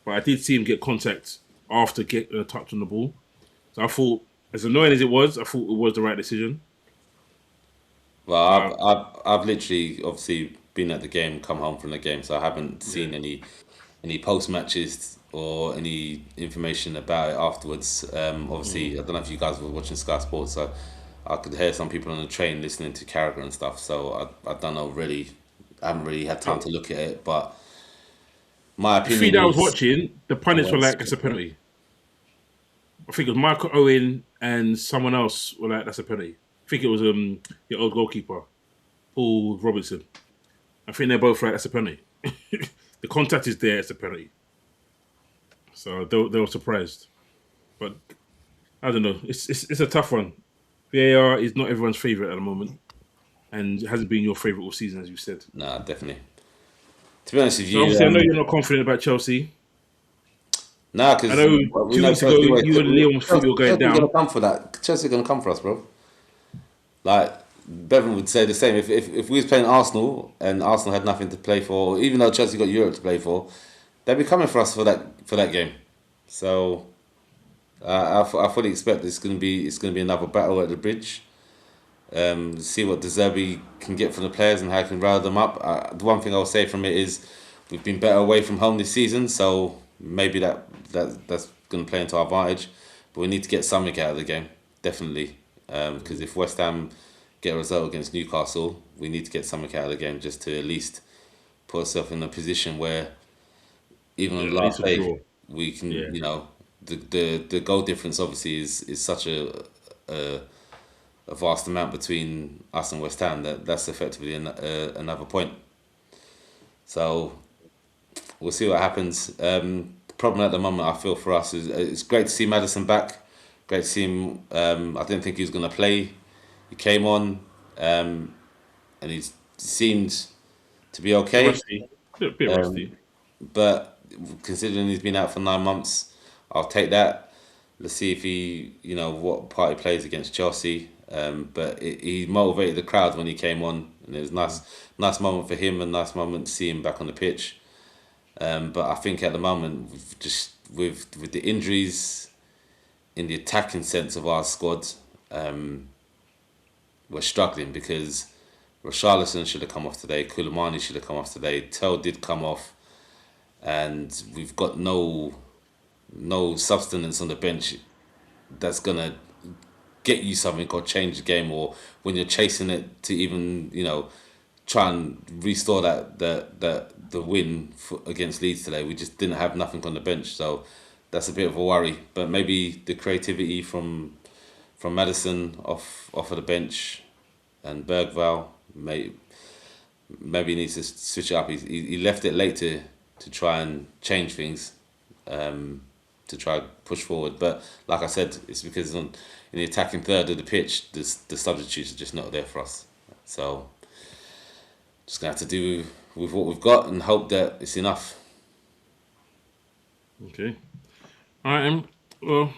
But I did see him get contact after getting a touch on the ball. So I thought, as annoying as it was, I thought it was the right decision. Well, I've literally, obviously, been at the game, come home from the game, so I haven't seen any post matches or any information about it afterwards. Obviously, I don't know if you guys were watching Sky Sports, so I could hear some people on the train listening to Carragher and stuff. So I don't know really. I haven't really had time to look at it, but my opinion. The feed I was watching, the pundits were like, "It's a penalty." I think it was Michael Owen and someone else were like, "That's a penalty." I think it was the old goalkeeper, Paul Robinson. I think they're both like, "That's a penalty." The contact is there, it's a penalty. So they were surprised. But I don't know. It's a tough one. VAR is not everyone's favourite at the moment. And it hasn't been your favourite all season, as you said. Nah, definitely. To be honest with you... Obviously, I know you're not confident about Chelsea. Nah, because... I know 2 weeks ago, you and Leon thought you were going down. Chelsea going to come for that. Chelsea going to come for us, bro. Like... Bevan would say the same. If we was playing Arsenal and Arsenal had nothing to play for, even though Chelsea got Europe to play for, they'd be coming for us for that game. So I fully expect it's going to be another battle at the bridge. See what De Zerbi can get from the players and how he can rile them up. The one thing I'll say from it is we've been better away from home this season, so maybe that's going to play into our advantage. But we need to get something out of the game, definitely, because if West Ham get a result against Newcastle, we need to get something out of the game just to at least put ourselves in a position where even on the last day we can, you know, the goal difference obviously is such a a vast amount between us and West Ham. That's effectively another point. So we'll see what happens. The problem at the moment, I feel, for us is it's great to see Maddison back. Great to see him. I didn't think he was going to play. He came on, and he seemed to be okay. Rusty. A bit rusty. But considering he's been out for 9 months, I'll take that. Let's see if he, what part he plays against Chelsea. But he motivated the crowd when he came on, and it was nice moment for him, and nice moment to see him back on the pitch. But I think at the moment, just with the injuries in the attacking sense of our squad, we're struggling because Richarlison should have come off today. Koulibaly should have come off today. Tell did come off, and we've got no substance on the bench that's gonna get you something or change the game, or when you're chasing it to even try and restore the win against Leeds today. We just didn't have nothing on the bench, so that's a bit of a worry. But maybe the creativity from Maddison off of the bench, and Bergvall maybe needs to switch it up. He left it late to try and change things, to try push forward. But like I said, it's because in the attacking third of the pitch, the substitutes are just not there for us. So just gonna have to do with what we've got and hope that it's enough. Okay. All right. Well,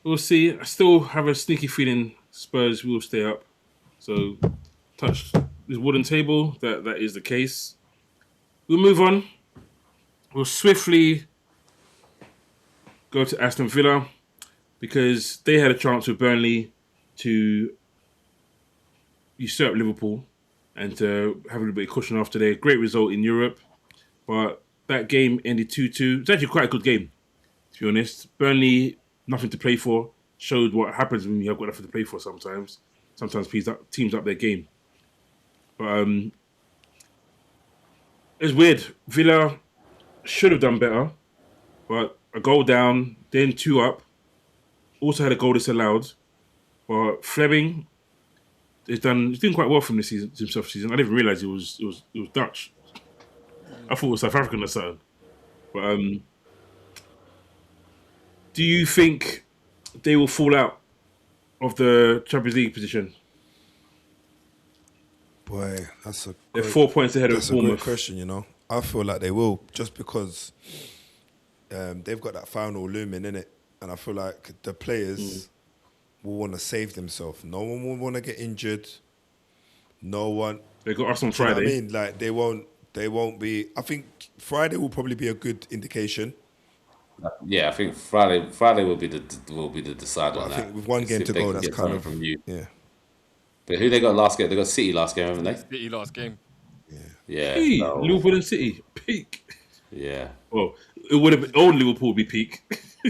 we'll see. I still have a sneaky feeling Spurs will stay up. So touch this wooden table. That is the case. We'll move on. We'll swiftly go to Aston Villa because they had a chance with Burnley to usurp Liverpool and to have a little bit of cushion after their great result in Europe. But that game ended 2-2. It's actually quite a good game, to be honest. Burnley, nothing to play for. Showed what happens when you have got nothing to play for sometimes. Sometimes teams up their game. But it's weird. Villa should have done better, but a goal down, then 2 up. Also had a goal disallowed. But Fleming he's doing quite well from this season. I didn't even realise it was Dutch. I thought it was South African or something. But do you think they will fall out of the Champions League position? Boy, they're 4 points ahead of Bournemouth. That's a great question, I feel like they will, just because they've got that final looming, innit? And I feel like the players will want to save themselves. No one will want to get injured. No one. They got us on Friday. You know what I mean? Like they won't be. I think Friday will probably be a good indication. Yeah, I think Friday will be the decider on that. I think with one game to go, that's kind of from you. Yeah. But who they got last game? They got City last game, haven't they? City last game. Yeah. Hey, So, Liverpool and City peak. yeah. Well, it would have been only Liverpool be peak.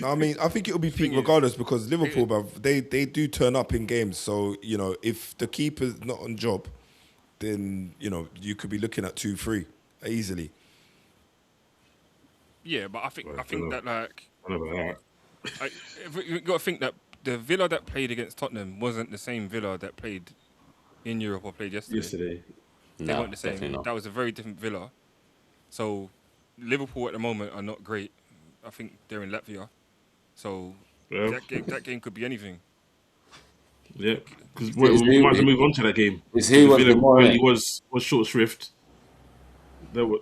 I mean, I think it'll be peak regardless because Liverpool, bruv, they do turn up in games. So, if the keeper's not on job, then, you could be looking at 2-3 easily. Yeah, but I think that you got to think that the Villa that played against Tottenham wasn't the same Villa that played in Europe or played yesterday. They weren't the same. That was a very different Villa. So Liverpool at the moment are not great. I think they're in Latvia. So that game could be anything. Yeah, because we might as well move on to that game. Villa was short shrift. The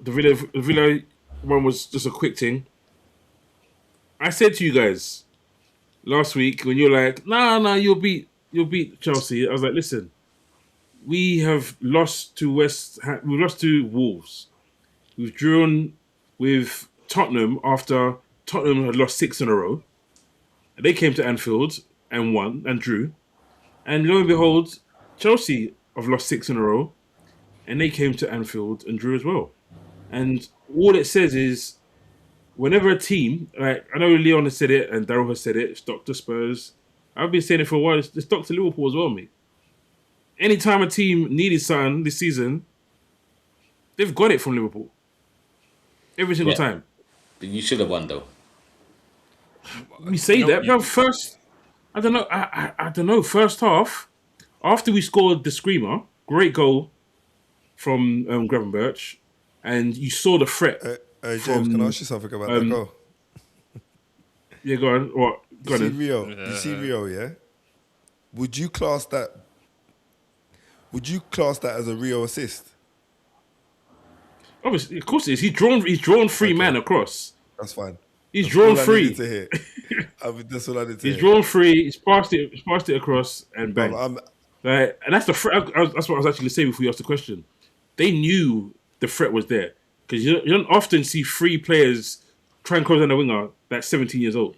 Villa one was just a quick thing. I said to you guys last week when you're like, nah, you'll beat Chelsea. I was like, listen, we have lost to we've lost to Wolves. We've drawn with Tottenham after Tottenham had lost 6 in a row. They came to Anfield and won and drew. And lo and behold, Chelsea have lost 6 in a row and they came to Anfield and drew as well. And all it says is, whenever a team, like I know Leon has said it and Daryl has said it, it's Dr. Spurs. I've been saying it for a while, it's Dr. Liverpool as well, mate. Anytime a team needed something this season, they've got it from Liverpool. Every single time. But you should have won though. We say that, bro. First, I don't know. I don't know. First half, after we scored the screamer, great goal from Gravenberch, and you saw the threat. James, can I ask you something about that goal? Yeah, go on. What? Go on. Rio? You see Rio? Yeah. Would you class that as a Rio assist? Obviously, of course it is. He's drawn three man across. That's fine. He's drawn three. That's all I need to hear. He's drawn three. He's passed it across and bang. And that's the threat. That's what I was actually saying before you asked the question. They knew the threat was there because you don't often see three players try and close down the winger that's 17 years old.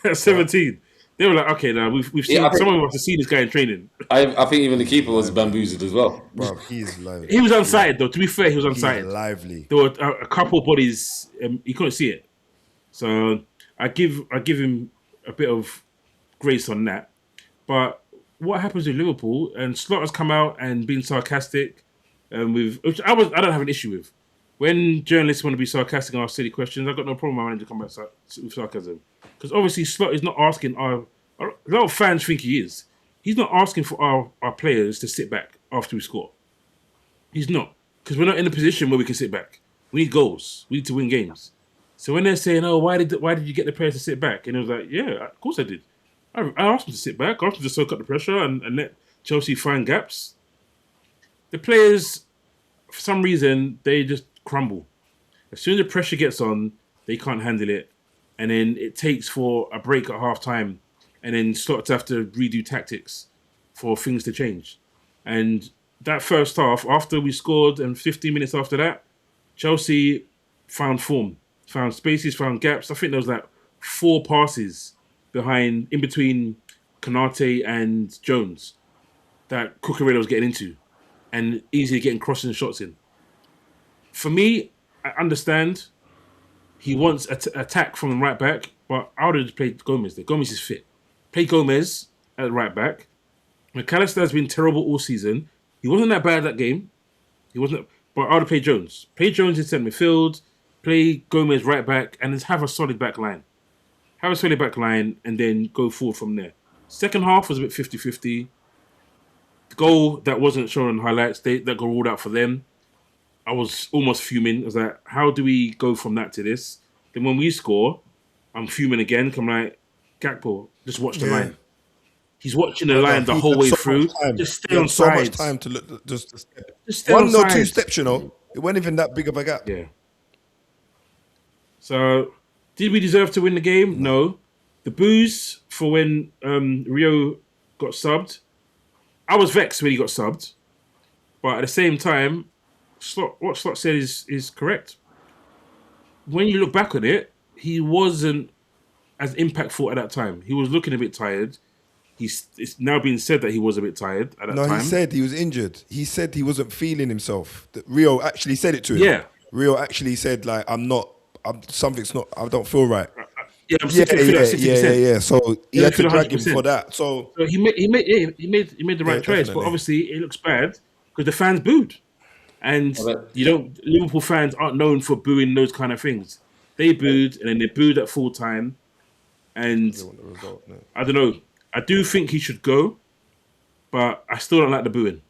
At 17. They were like, okay, now we've seen someone wants to see this guy in training. I think even the keeper was bamboozled as well. Bro, he's lively. He was unsighted though. To be fair, he was unsighted. He's lively. There were a couple of bodies. He couldn't see it, so I give him a bit of grace on that. But what happens with Liverpool and Slaughter's come out and been sarcastic, which I don't have an issue with. When journalists want to be sarcastic and ask silly questions, I've got no problem with my manager come back with sarcasm. Because obviously Slot is not asking a lot of fans think he is. He's not asking for our players to sit back after we score. He's not. Because we're not in a position where we can sit back. We need goals. We need to win games. So when they're saying, oh, why did you get the players to sit back? And it was like, yeah, of course I did. I asked them to sit back. I asked them to soak up the pressure and let Chelsea find gaps. The players, for some reason, they just crumble. As soon as the pressure gets on, they can't handle it. And then it takes for a break at half time and then start to have to redo tactics for things to change. And that first half, after we scored and 15 minutes after that, Chelsea found form, found spaces, found gaps. I think there was like 4 passes in between Konate and Jones that Cucurella was getting into and easily getting crossing shots in. For me, I understand he wants attack from the right back, but I would have played Gomez there. Gomez is fit. Play Gomez at right back. McAllister has been terrible all season. He wasn't that bad that game. He wasn't, but I would have played Jones. Play Jones in centre midfield, play Gomez right back, and just have a solid back line. Have a solid back line, and then go forward from there. Second half was a bit 50-50. The goal that wasn't shown on highlights, that got ruled out for them. I was almost fuming. I was like, how do we go from that to this? Then when we score, I'm fuming again. I'm like, Gakpo, just watch the line. He's watching the line the whole way through. Just stay on so sides. much time to look. Just stay one on or sides. 2 steps, you know. It wasn't even that big of a gap. Yeah. So, did we deserve to win the game? No. The boos for when Rio got subbed, I was vexed when he got subbed. But at the same time, what Slot said is correct. When you look back on it, he wasn't as impactful at that time. He was looking a bit tired. It's now been said that he was a bit tired at that time. No, he said he was injured. He said he wasn't feeling himself. Rio actually said it to him. Yeah. Rio actually said, like, I don't feel right. Yeah, I'm 60%. Yeah. So he had to drag him for that. So he made the right choice. Definitely. But obviously it looks bad because the fans booed. And Liverpool fans aren't known for booing those kind of things. They booed and then they booed at full time. And I don't know. I do think he should go, but I still don't like the booing.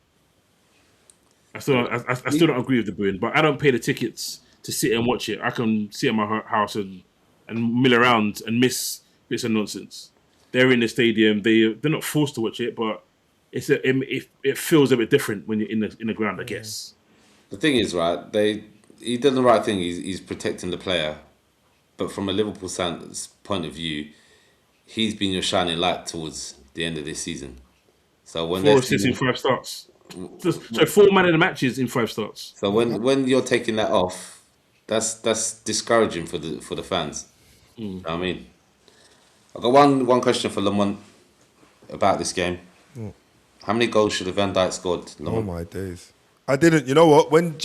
I still don't agree with the booing. But I don't pay the tickets to sit and watch it. I can sit in my house and mill around and miss bits of nonsense. They're in the stadium. They're not forced to watch it, but it feels a bit different when you're in the ground, I guess. The thing is, right, he done the right thing. He's protecting the player. But from a Liverpool standards point of view, he's been your shining light towards the end of this season. So when 4 assists in 5 starts. So 4 man of the matches in 5 starts. So when you're taking that off, that's discouraging for the fans. You know what I mean? I've got one question for Lamont about this game. How many goals should have Van Dijk scored, Lamont? Oh my days. I didn't. You know what? When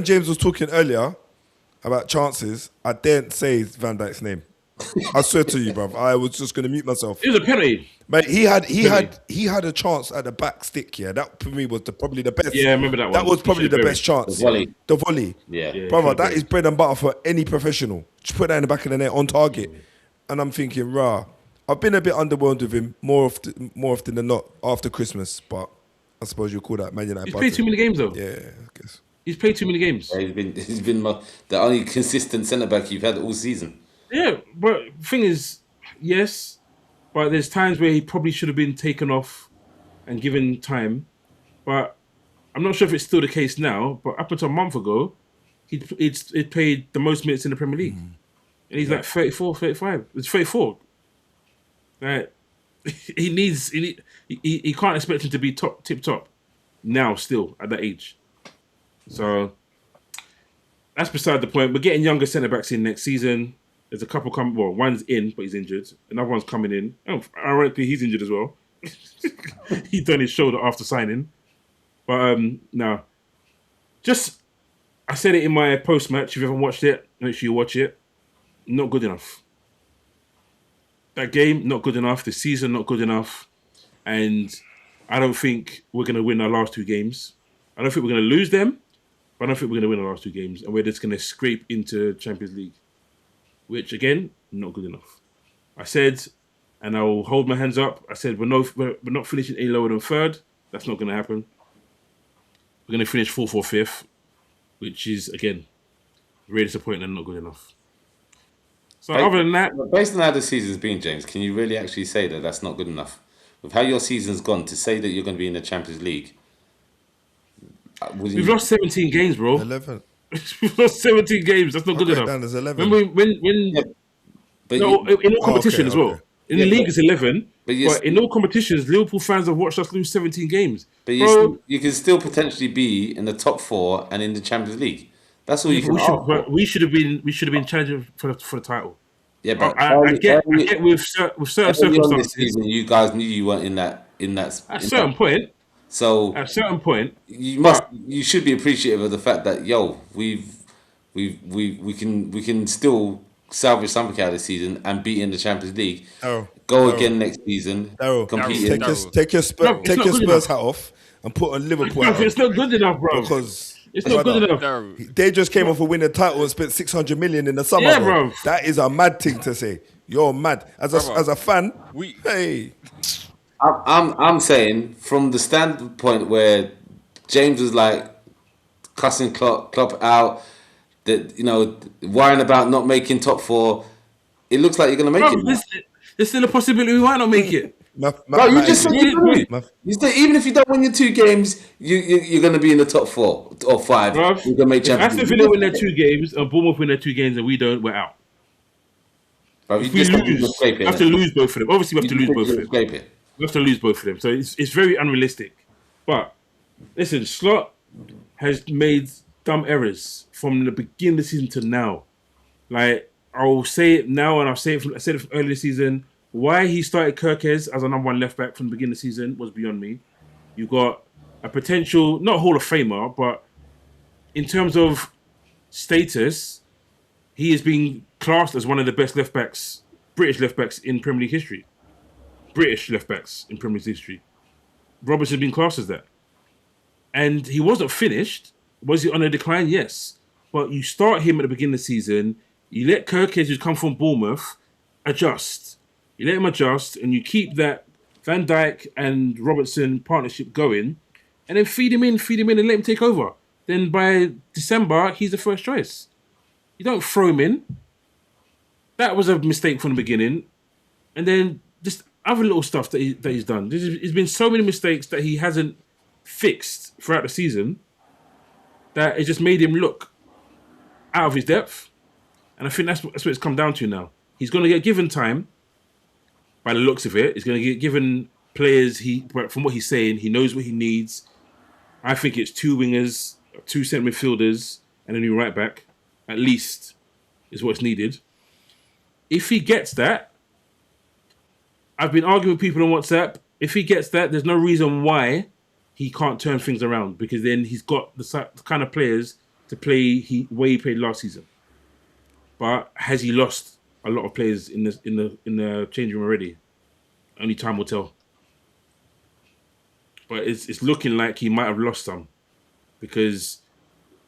James was talking earlier about chances, I didn't say Van Dijk's name. I swear to you, bruv. I was just going to mute myself. It was a penalty. But he had a chance at the back stick. Yeah, that for me was probably the best. Yeah, I remember that one. That was probably the best chance. The volley. Yeah. Brother, that is bread and butter for any professional. Just put that in the back of the net on target. And I'm thinking, I've been a bit underwhelmed with him more often than not after Christmas, but I suppose you'll call that Man United. He's played too many games though. Yeah, I guess. He's played too many games. Yeah, he's been the only consistent centre back you've had all season. Yeah, but the thing is, yes, but there's times where he probably should have been taken off and given time. But I'm not sure if it's still the case now. But up until a month ago, he'd played the most minutes in the Premier League. And he's like 34, 35. It's 34. Right. He can't expect him to be tip top now still at that age. So that's beside the point. We're getting younger centre backs in next season. There's a couple coming. Well, one's in, but he's injured. Another one's coming in. Oh, ironically, he's injured as well. He done his shoulder after signing. But no, just I said it in my post match. If you haven't watched it, make sure you watch it. Not good enough. That game, not good enough. The season, not good enough. And I don't think we're going to win our last two games. I don't think we're going to lose them, but I don't think we're going to win our last two games. And we're just going to scrape into Champions League, which, again, not good enough. I said, and I will hold my hands up, I said we're not finishing any lower than third. That's not going to happen. We're going to finish fourth or fifth, which is, again, really disappointing and not good enough. So other than that... Based on how the season's been, James, can you really actually say that that's not good enough? With how your season's gone, to say that you're going to be in the Champions League... We've lost 17 games, bro. 11. We've lost 17 games. That's not good enough. Down as 11. In all competition as well. In the league, it's 11. But in all competitions, Liverpool fans have watched us lose 17 games. But you can still potentially be in the top 4 and in the Champions League. That's all you can ask. We should have been challenging for the title. Yeah, but I get with certain circumstances. Season, you guys knew you weren't in that. At a certain point. So at a certain point, you should be appreciative of the fact that we can still salvage something out of the season and be in the Champions League. Go again next season. Compete. Take your Spurs hat off and put on Liverpool. It's not good enough, bro. Because it's not good enough. They just came off a winning title and spent 600 million in the summer. Yeah, bro. That is a mad thing to say. You're mad. As a fan, hey. I'm saying from the standpoint where James was like cussing Klopp out, that worrying about not making top 4. It looks like you're gonna make it. There's still a possibility we might not make it. You just said you said even if you don't win your 2 games, you're gonna be in the top 4 or 5. Bro, you're gonna make Champions League. Aston Villa win their 2 games and Bournemouth win their 2 games and we don't, we're out. Bro, if we lose, we have to lose both of them. Obviously, we have to lose both of them. We have to lose both of them. So it's very unrealistic. But listen, Slot has made dumb errors from the beginning of the season to now. Like, I'll say it now and I said it from early this season. Why he started Kirkes as a number 1 left back from the beginning of the season was beyond me. You've got a potential, not Hall of Famer, but in terms of status, he is being classed as one of the best left backs, British left backs in Premier League history. British left backs in Premier League history. Roberts has been classed as that. And he wasn't finished. Was he on a decline? Yes. But you start him at the beginning of the season, you let Kirkes, who's come from Bournemouth, adjust. You let him adjust, and you keep that Van Dijk and Robertson partnership going, and then feed him in, and let him take over. Then by December, he's the first choice. You don't throw him in. That was a mistake from the beginning. And then just other little stuff that he's done. There's been so many mistakes that he hasn't fixed throughout the season that it just made him look out of his depth. And I think that's what it's come down to now. He's going to get given time. By the looks of it, he's going to get given players. From what he's saying, he knows what he needs. I think it's 2 wingers, 2 centre midfielders, and a new right back, at least, is what's needed. If he gets that, I've been arguing with people on WhatsApp. If he gets that, there's no reason why he can't turn things around, because then he's got the kind of players to play where he played last season. But has he lost a lot of players in the changing room already? Only time will tell. But it's looking like he might have lost some, because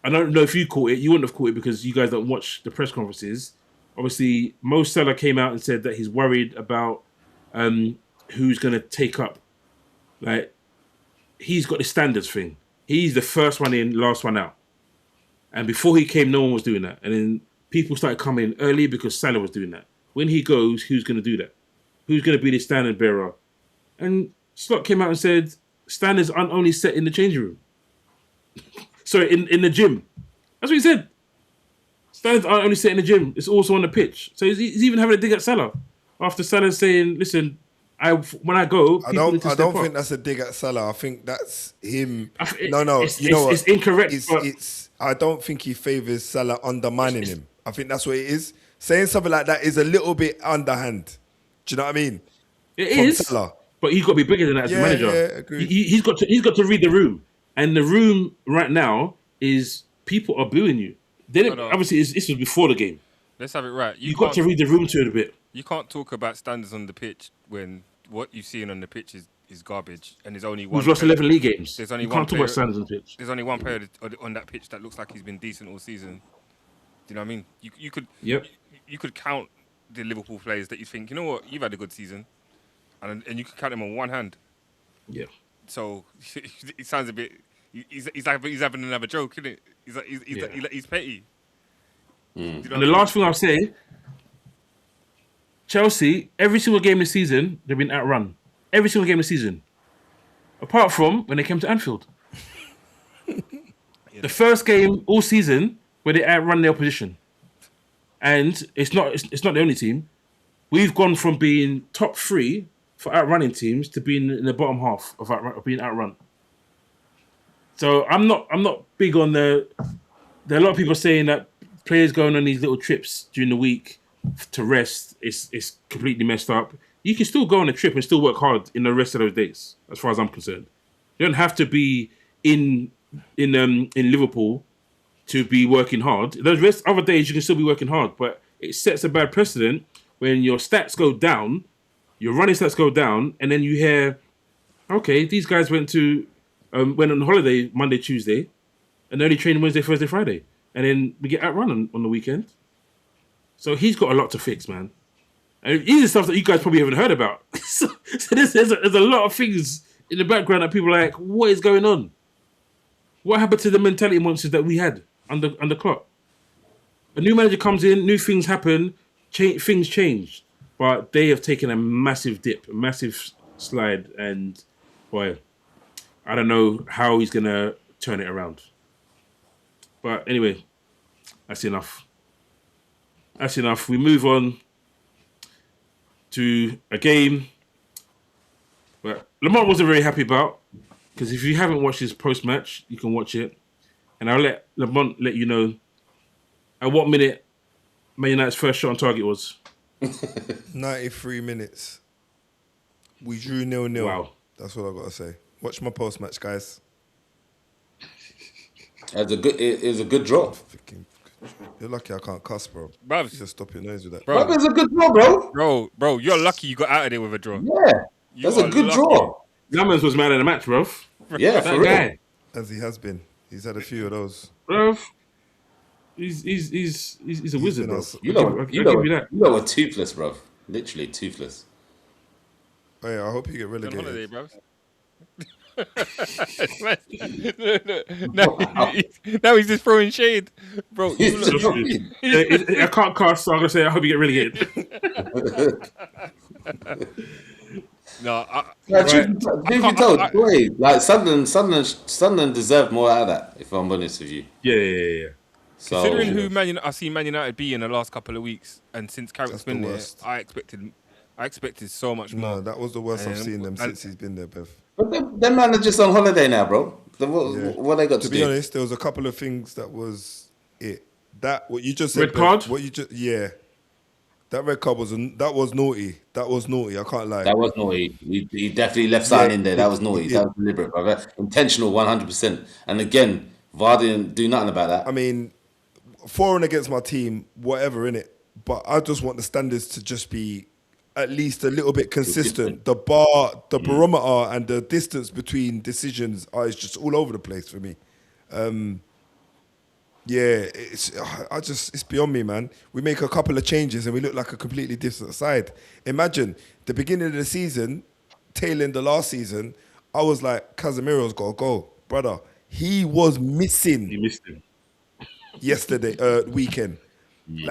I don't know if you caught it. You wouldn't have caught it because you guys don't watch the press conferences. Obviously, Mo Salah came out and said that he's worried about who's going to take up. Like, he's got the standards thing. He's the first one in, last one out. And before he came, no one was doing that. And then people started coming early because Salah was doing that. When he goes, who's going to do that? Who's going to be the standard bearer? And Slot came out and said, standards aren't only set in the changing room. Sorry, in the gym. That's what he said. Standards aren't only set in the gym. It's also on the pitch. So he's even having a dig at Salah. After Salah saying, listen, when I go, I don't think that's a dig at Salah. I think that's him. It's incorrect. I don't think he favours Salah undermining him. I think that's what it is. Saying something like that is a little bit underhand. Do you know what I mean? It is. Salah. But he's got to be bigger than that as a manager. Yeah, agreed. He's got to read the room. And the room right now is people are booing you. Obviously, this was before the game. Let's have it right. You've got to read the room to it a bit. You can't talk about standards on the pitch when what you're seeing on the pitch is garbage, and there's only one. We've lost 11 league games. There's only you one can't talk about standards on the pitch. There's only one player on that pitch that looks like he's been decent all season. Do you know what I mean? You could you could count the Liverpool players that you think, you know what, you've had a good season, and you can count them on one hand. Yeah. So it sounds a bit. He's having another joke, isn't it? He's petty. And the last thing I'll say, Chelsea, every single game this season, they've been outrun. Every single game this season. Apart from when they came to Anfield. The first game all season where they outrun the opposition. And it's not the only team. We've gone from being top 3 for outrunning teams to being in the bottom half of being outrun. So I'm not big on there are a lot of people saying that players going on these little trips during the week to rest is completely messed up. You can still go on a trip and still work hard in the rest of those days, as far as I'm concerned. You don't have to be in Liverpool to be working hard. Those other days you can still be working hard, but it sets a bad precedent when your stats go down, your running stats go down, and then you hear, okay, these guys went on holiday Monday, Tuesday, and only trained Wednesday, Thursday, Friday. And then we get outrun on the weekend. So he's got a lot to fix, man. And these are stuff that you guys probably haven't heard about. so there's a lot of things in the background that people are like, what is going on? What happened to the mentality monsters that we had under Klopp? A new manager comes in, new things happen, things change. But they have taken a massive dip, a massive slide. And, boy, I don't know how he's going to turn it around. But anyway, that's enough. That's enough. We move on to a game that Lamont wasn't very happy about, because if you haven't watched his post-match, you can watch it. And I'll let Lamont let you know at what minute Man United's first shot on target was. 93 minutes. We drew 0-0. Wow. That's what I've got to say. Watch my post-match, guys. It was a good draw. You're lucky I can't cuss, bro. Bruv. Just stop your nose with that. Bro, it's a good draw, bro. Bro, you're lucky you got out of there with a draw. Yeah, that's a good draw. Lammers was man of the match, bro. Yeah, that for guy. real. As he has been. He's had a few of those. Bro, he's a wizard, bro. You know we're toothless, bro. Literally toothless. Oh, yeah, I hope you get relegated. On holiday, bro. now he's just throwing shade, bro. I can't cast, so I'm gonna say I hope you get relegated. Truth be told, like Sunderland deserved more out of that. If I'm honest with you. Yeah. So, considering who I see Man United be in the last couple of weeks, and since Carrick's been there, I expected so much more. No, that was the worst I've seen them since he's been there, Bev. But them man are just on holiday now, bro. What they got to do? To be honest, there was a couple of things that was it. That what you just said. Red card? That red card was naughty. That was naughty. I can't lie. That was naughty. He definitely left something in there. That was naughty. That was deliberate, brother. Intentional, 100%. And again, VAR didn't do nothing about that. I mean, for and against my team, whatever, innit? But I just want the standards to just be at least a little bit consistent. The barometer and the distance between decisions is just all over the place for me. Yeah, it's beyond me, man. We make a couple of changes and we look like a completely different side. Imagine the beginning of the season, tail end of last season, I was like, Casemiro's got to go. Brother, he was missing You missed him. yesterday, weekend.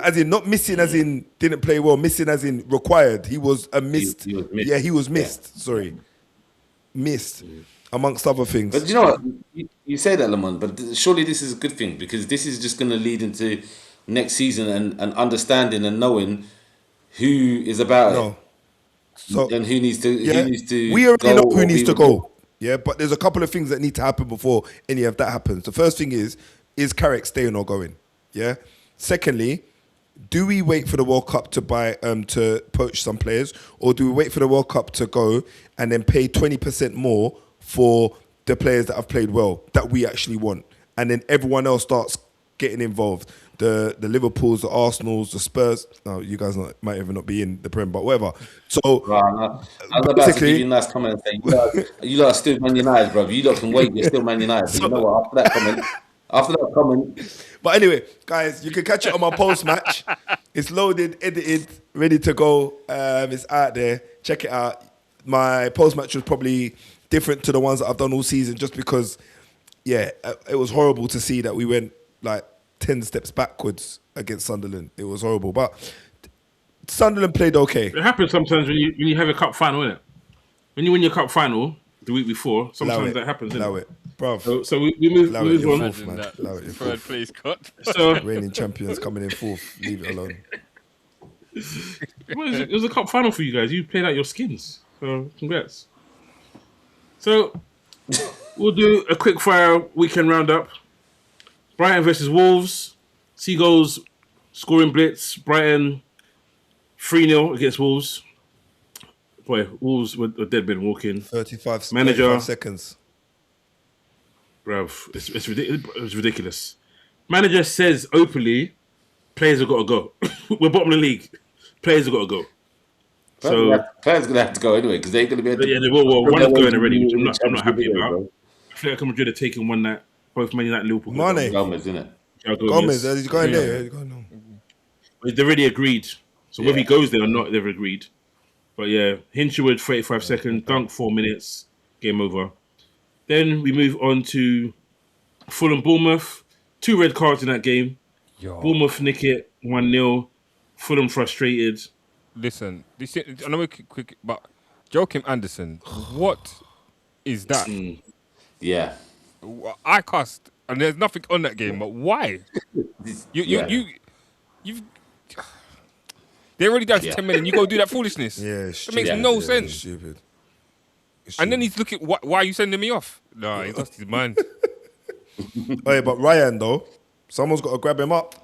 As in, not missing as in didn't play well, missing as in required. He was a missed. He was missed. Yeah, he was Yeah. missed. Sorry. Missed, amongst other things. But you know what? You say that, Lamont, but surely this is a good thing because this is just going to lead into next season and understanding and knowing who is about No. So, it and who needs to we already go know who or needs be to removed. go. Yeah, but there's a couple of things that need to happen before any of that happens. The first thing is Carrick staying or going? Yeah. Secondly, do we wait for the World Cup to buy to poach some players, or do we wait for the World Cup to go and then pay 20% more for the players that have played well that we actually want, and then everyone else starts getting involved? The Liverpools, the Arsenals, the Spurs. No, you guys might even not be in the Prem, but whatever. So I was about to give you a nice comment and say, you lot are still Man United, bro. You lot can wait, you're still Man United. But you know what? After that comment. But anyway, guys, you can catch it on my post match. It's loaded, edited, ready to go. It's out there. Check it out. My post match was probably different to the ones that I've done all season, just because, yeah, it was horrible to see that we went like 10 steps backwards against Sunderland. It was horrible, but Sunderland played okay. It happens sometimes when you have a cup final, innit? When you win your cup final the week before, sometimes that happens, innit? Allow it, bruv. So we move on. Fourth, man. Allow it, you're Third fourth. place cut. So Reigning champions coming in fourth. Leave it alone. it was a cup final for you guys. You played out your skins. So congrats. So we'll do a quick fire weekend roundup. Brighton versus Wolves. Seagulls scoring blitz. Brighton 3-0 against Wolves. Boy, Wolves were dead men walking. 35 seconds. Bruv, it's ridiculous. Manager says openly, players have got to go. We're bottom of the league. Players have got to go. So Players going to have to go anyway because they're going to be able to... Yeah, well, one is going already, which I'm not happy about. I feel like Madrid have taken one that both Man United and Liverpool. Mane. Gomez, isn't it? Gomez, he's going there. He's going on. They've already agreed. So whether he goes there or not, they've agreed. But yeah, Hinchelwood, 35 seconds, Dunk, 4 minutes, game over. Then we move on to Fulham Bournemouth. 2 red cards in that game. Bournemouth nick it, 1-0. Fulham frustrated. Listen, I know we're quick, but Joachim Anderson, what is that? Yeah. I cussed, and there's nothing on that game, but why? You've. They already down to 10 million. You go do that foolishness. Yeah, it makes no sense. Stupid. And then he's looking. Why are you sending me off? Nah, he's lost his mind. Hey, but Ryan though, someone's got to grab him up.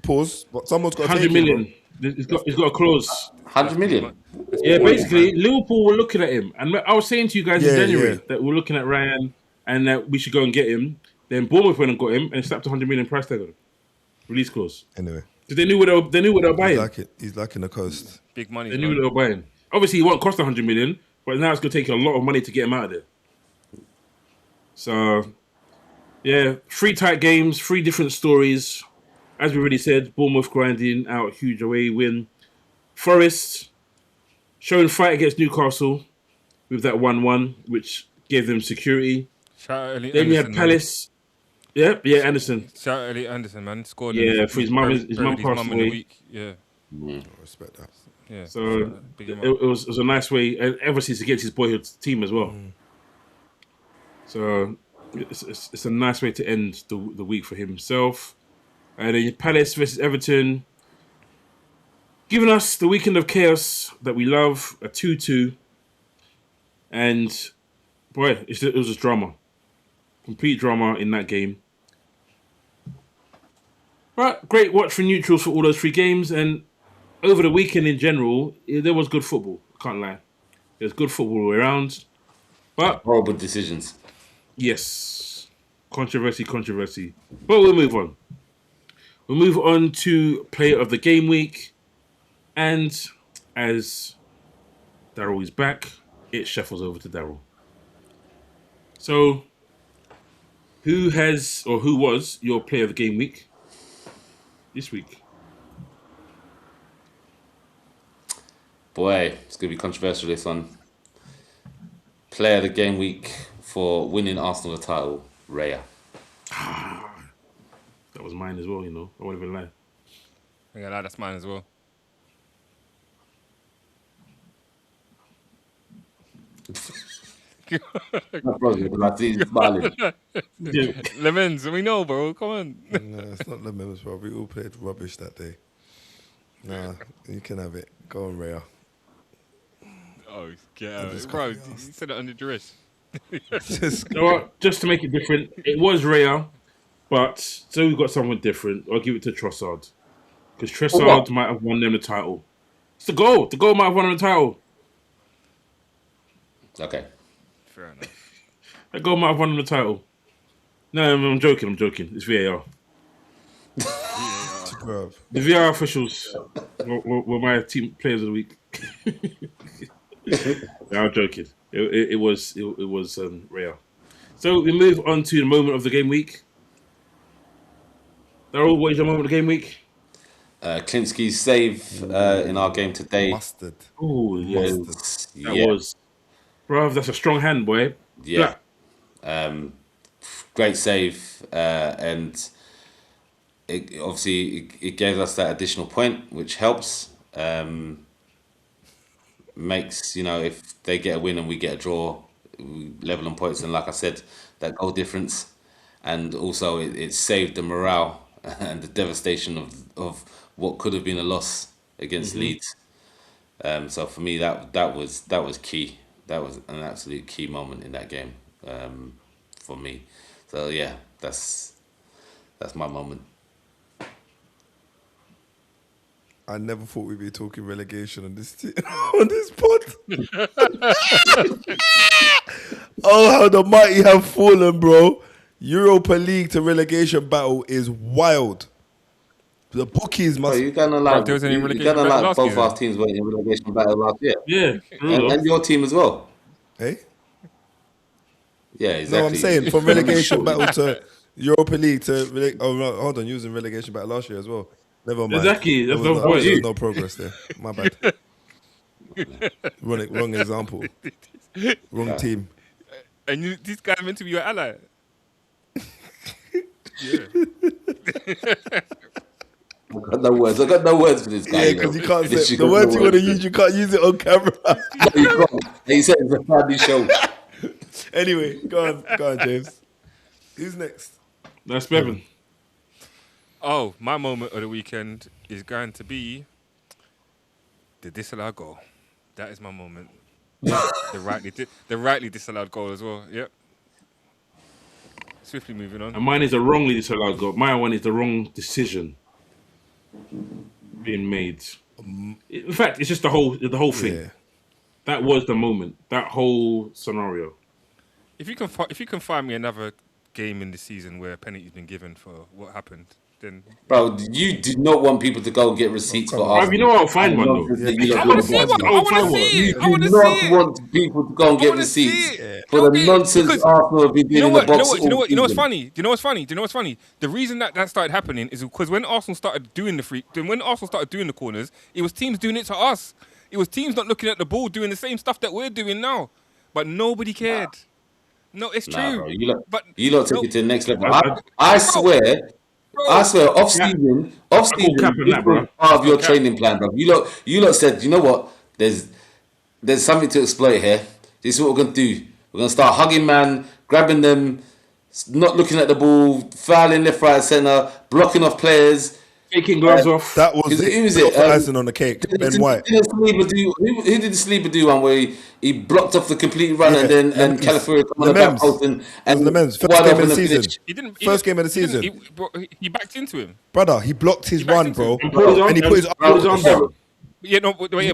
Pause. But someone's got to 100 take million. him. He's got a clause. 100 million. Yeah, basically, Liverpool were looking at him. And I was saying to you guys in January that we're looking at Ryan and that we should go and get him. Then Bournemouth went and got him and slapped 100 million price tag on him. Release clause. Anyway. Because they knew what they were buying. He's liking the coast. Big money. They knew what they were buying. Obviously, he won't cost 100 million, but now it's going to take a lot of money to get him out of there. So, yeah, 3 tight games, 3 different stories. As we already said, Bournemouth grinding out a huge away win. Forest showing fight against Newcastle with that 1-1, which gave them security. Then we had Palace. Yeah, Anderson. Shout out Elliot Anderson, man. Scored. Yeah, for his mum. His mum passed away. Week. Yeah. I respect that. Yeah. So it was a nice way, and obviously it's against his boyhood team as well. So it's a nice way to end the week for himself. And then Palace versus Everton, giving us the weekend of chaos that we love, a 2-2. And boy, it was just drama. Complete drama in that game. But great watch for neutrals for all those 3 games. And over the weekend in general, there was good football. Can't lie. There's good football all around. But horrible decisions. Yes. Controversy. But we'll move on. We'll move on to player of the game week. And as Daryl is back, it shuffles over to Daryl. So, Who has or who was your player of the game week this week? Boy, it's going to be controversial, this one. Player of the game week for winning Arsenal the title, Raya. That was mine as well, you know. I won't even lie. Yeah, that's mine as well. No problem, I see you smiling. Lemons, we know, bro. Come on. No, it's not lemons, bro. We all played rubbish that day. Nah, you can have it. Go on, Raya. Oh, get out. Bro, you said it under duress. Just You know what? Just to make it different, it was Raya, but so we've got someone different. I'll give it to Trossard. Because Trossard might have won them the title. It's the goal. The goal might have won them the title. Okay. Fair enough. That goal might have won them the title. No, I'm joking. It's VAR. Bruv. The VAR officials were my team players of the week. No, I'm joking. It was Raya. So we move on to the moment of the game week. Darryl, what is your moment of the game week? Klinsky's save in our game today. Mustard. Oh, yes. That was. Bruv, that's a strong hand, boy. Yeah. Great save. And it obviously it gave us that additional point, which helps. Makes, if they get a win and we get a draw, we level on points. And like I said, that goal difference. And also it saved the morale and the devastation of what could have been a loss against Leeds. So for me, that was key. That was an absolute key moment in that game for me. So yeah, that's my moment. I never thought we'd be talking relegation on this on this pod. Oh, how the mighty have fallen, bro. Europa League to relegation battle is wild. The bookies must... You're gonna like both our teams were in relegation battle last year. Yeah. And your team as well. Hey? Yeah, exactly. No, I'm saying from relegation battle to Europa League to... Oh, no, hold on. You was in relegation battle last year as well. Never mind. Exactly. That's no There point. was no progress there. My bad. Wrong example. Wrong team. And this guy meant to be your ally. Yeah. I got no words for this guy. Yeah, because you can't say... The words you want to use, you can't use it on camera. No, you can't. He said it's a family show. Anyway, go on, James. Who's next? That's Bevan. Oh, my moment of the weekend is going to be the disallowed goal. That is my moment. the rightly disallowed goal as well. Yep. Swiftly moving on. And mine is a wrongly disallowed goal. My one is the wrong decision being made. In fact, it's just the whole thing. Yeah. That was the moment. That whole scenario. If you can find me another game in the season where a penalty's been given for what happened, then Bro, you do not want people to go and get receipts for Arsenal. You know what? I'll find one though. I want to see one. I want to see it. I want to see You do not it. want people to go and get receipts for the Okay, nonsense because- Arsenal have been doing in the box. You know what's funny? Do you know what's funny? The reason that started happening is because when Arsenal started doing the corners, it was teams doing it to us. It was teams not looking at the ball, doing the same stuff that we're doing now, but nobody cared. No, it's true. Bro, you but lot take it to the next level. I swear, off season is part of your training plan, bro. You lot said, you know what? There's something to exploit here. This is what we're gonna do. We're gonna start hugging man, grabbing them, not looking at the ball, fouling left, right, centre, blocking off players. Taking gloves off. That was it. Icing on the cake. Ben White. Who did the sleeper do one where he blocked off the complete run and then Califuria come on the back post and Lemens. First wide game open of the the season. pitch. First game of the season. He backed into him. Brother, he blocked his run, bro. And he put his arm down. Yeah, no. When he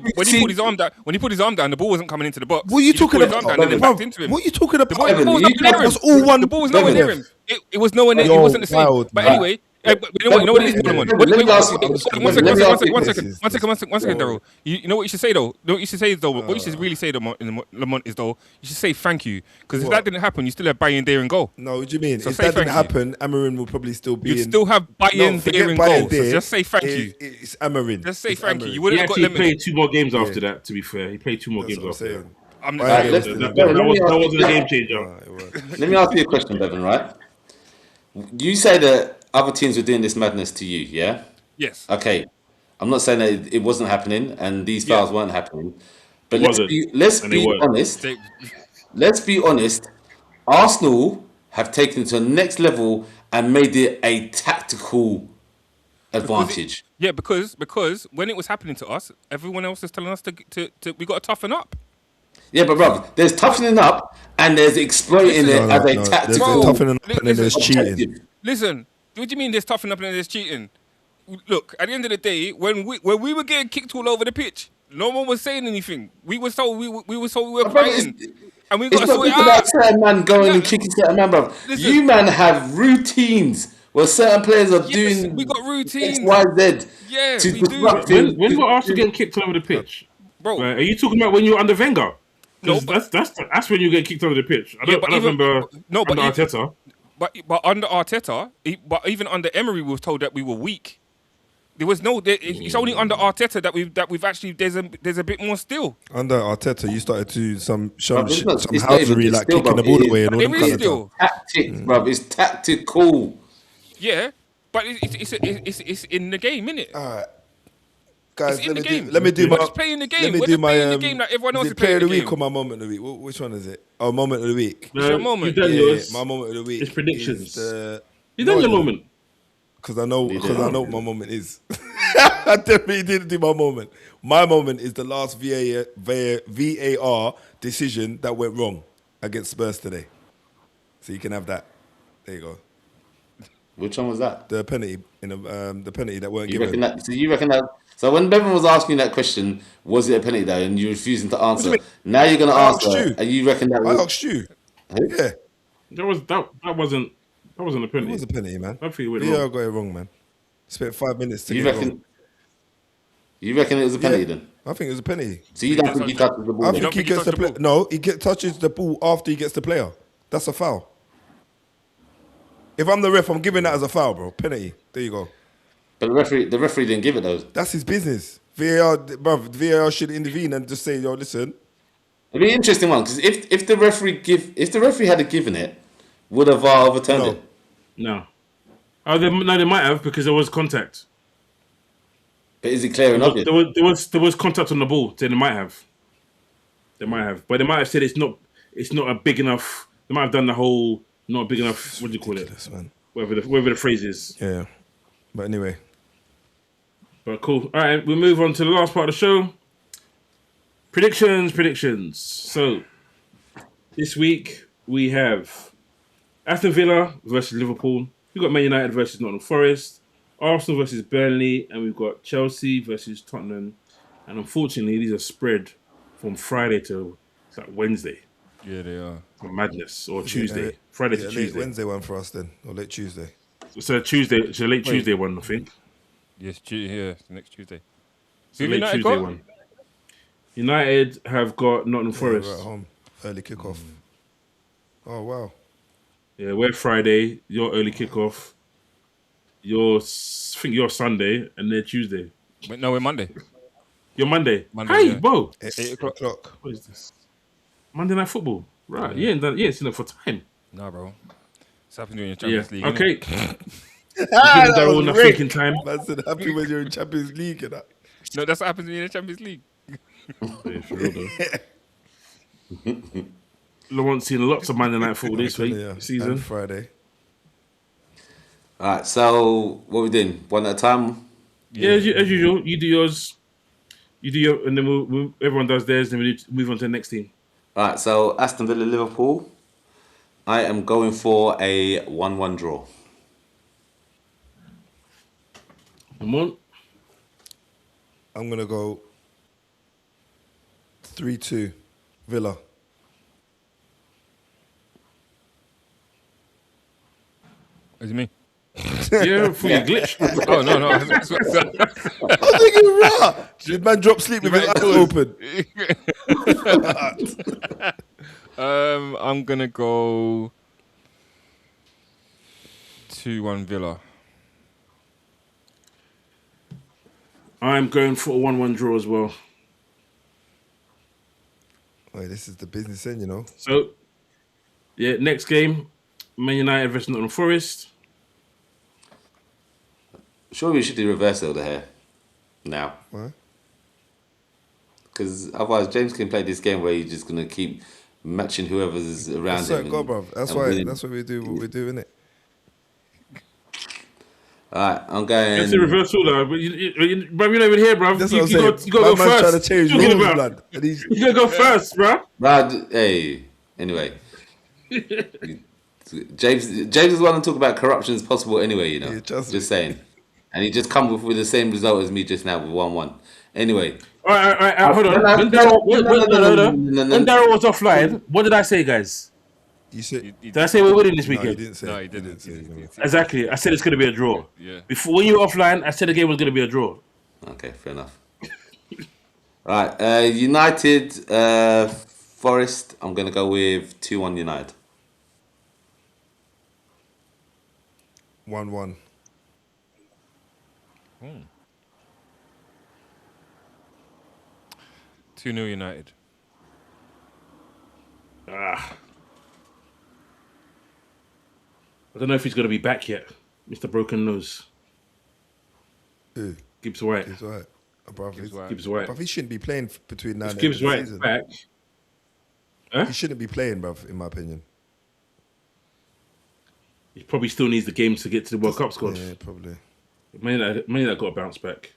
put his arm down, the ball wasn't coming into the box. What are you talking about? And then backed into him. What are you talking about? The ball was nowhere near him. That's all one. The ball was nowhere near him. It was nowhere near. It wasn't the same. Wild, But man. anyway, Hey, but you know what it is, Lemon? Let me ask you. One second, Daryl. You know what you should say though? You know what you should say is though. What you should really say, Lamont, is though. You should say thank you, because if that didn't happen, you still have Bayern there and goal. No, what do you mean? So if say that didn't thank happen, Amarin will probably still be. You'd still have Bayern there and goal. So just say thank you. It's Amarin. Just say thank you. You He wouldn't have got actually Lemon. played 2 more games after that. To be fair, he played 2 more That's games what I'm after that. saying. I'm Bayern just didn't That have wasn't a game changer. Let me ask you a question, Bevan. Right? You say that other teams were doing this madness to you, yeah? yes. Okay. I'm not saying that it wasn't happening and these fouls weren't happening, but It wasn't, let's and be they weren't. honest. Let's be honest. Arsenal have taken it to the next level and made it a tactical advantage. Because when it was happening to us, everyone else is telling us to we got to toughen up. Yeah, but bro, there's toughening up and there's exploiting it as a tactical. There's toughening up and then there's cheating. Listen, what do you mean there's toughening up and there's cheating? Look, at the end of the day, when we were getting kicked all over the pitch, no one was saying anything. We were told we were fighting, and we got to sort it out. That certain man going and kicking certain man, bro. Listen, you man have routines where certain players are doing. We got routines. X, Y, Z. Yeah, to we disrupt do. him. When were Arsenal getting kicked over the pitch? Bro, Are you talking about when you were under Wenger? No, Because that's when you get kicked over the pitch. I don't remember under Arteta. But under Arteta, but even under Emery, we were told that we were weak. There was no. It's only under Arteta that we've actually there's a bit more still. Under Arteta, you started to do some it's housery, like still, kicking the ball away and all It that is kind of still. stuff. Tactics, bro. It's tactical. Yeah, but it's in the game, innit? All right, guys, It's in the game. let me do We're my. just playing the game. Let me We're do just my playing the game like everyone else is is it player of the playing the week game. or my moment of the week? Which one is it? Oh, moment of the week. It's your moment. You've done yours. My moment of the week. It's predictions. Is You done your moment. Because I know what my moment is. I definitely didn't do my moment. My moment is the last VAR decision that went wrong against Spurs today. So you can have that. There you go. Which one was that? The penalty the penalty that weren't You given. reckon that? So when Bevan was asking that question, was it a penalty though, and you're refusing to answer? Now you're going to answer, and you reckon that? I asked you. Yeah. That wasn't a penalty. It was a penalty, man. I think it went VAR wrong. got it wrong, man. Spent 5 minutes to You get it reckon? wrong. You reckon it was a penalty then? I think it was a penalty. So you don't think he touches the ball? I then? think he gets the play. No, he touches the ball after he gets the player. That's a foul. If I'm the ref, I'm giving that as a foul, bro. Penalty. There you go. But the referee didn't give it though. That's his business. VAR should intervene and just say, yo, listen. It'd be an interesting one because if the referee had given it, would have VAR overturned it? No. Oh, they might have because there was contact. But is it clear and obvious? There was contact on the ball. Then they might have. But they might have said it's not a big enough. They might have done the whole not big enough. What do you call it? Man. Whatever the phrase is. Yeah. But anyway. But cool. All right, we'll move on to the last part of the show. Predictions. So this week we have Aston Villa versus Liverpool. We've got Man United versus Nottingham Forest, Arsenal versus Burnley, and we've got Chelsea versus Tottenham. And unfortunately, these are spread from Friday to Wednesday. Yeah, they are. Madness. Or Tuesday. Friday to Tuesday. Late Wednesday one for us then. Or late Tuesday. So Tuesday. It's a late Tuesday one, I think. Yes, next Tuesday. It's a late Tuesday one. United have got Nottingham Forest. We're at home. Early kickoff. Oh, wow. Yeah, we're Friday. Your early kickoff. I think you're Sunday, and they're Tuesday. No, we're Monday. You're Monday. Monday, Hey, yeah. bro. 8 o'clock. What is this? Monday Night Football. Right. You ain't seen it for time. Nah, bro. It's happening in the Champions League. Okay. That Daryl was enough great. thinking time. Man said happy when you're in Champions League and that. No, that's what happens in the Champions League. Yeah, for real though. Laurent's seen lots of Monday Night Football this week, season. And Friday. All right. So what we doing? One at a time. Yeah, as usual. You do yours. You do your, and then everyone does theirs. Then we move on to the next team. All right. So Aston Villa, Liverpool. I am going for a 1-1 draw. Come on. I'm going to go 3-2 Villa. Is it me? Yeah, for you glitch. Oh no. I was thinking, rah. Did man drop sleep with his eyes open? I'm gonna go 2-1 Villa. I'm going for a 1-1 draw as well. Oh, this is the business end, you know. So, yeah, next game, Man United versus Nottingham Forest. Sure, we should do reverse order here now. Why? Because otherwise, James can play this game where he's just gonna keep matching whoever's around That's him. right, bruv. That's why we do what we do, innit? Alright, I'm going. It's a reverse order. Bruv, you're not even here, bruv. That's You what I'm saying. got to go man's trying to first. change Talking rules, about- blood. And he's, You got to go first, bruv. Hey, anyway. James is the one to talk about corruption as possible anyway, you know. Yeah, just saying. And he just come with the same result as me just now with 1-1. Anyway. All right, hold on. When Daryl was offline, what did I say, guys? you said, Did I say we're winning this no, you weekend? didn't say. No, it. he didn't. You say it. Exactly. I said it's going to be a draw. Yeah. Before, when you were offline, I said the game was going to be a draw. Okay, fair enough. Right, United, Forest, I'm going to go with 2-1 United. 1-1. 2-0 United. I don't know if he's going to be back yet, Mr. Broken Nose. Who? Gibbs White. Gibbs White. Bruv, Gibbs White. Bruv, he shouldn't be playing between now If and Gibbs the White season. back. He shouldn't be playing, bruv, in my opinion. He probably still needs the games to get to the World Cup squad. Yeah, probably. Man United got to bounce back.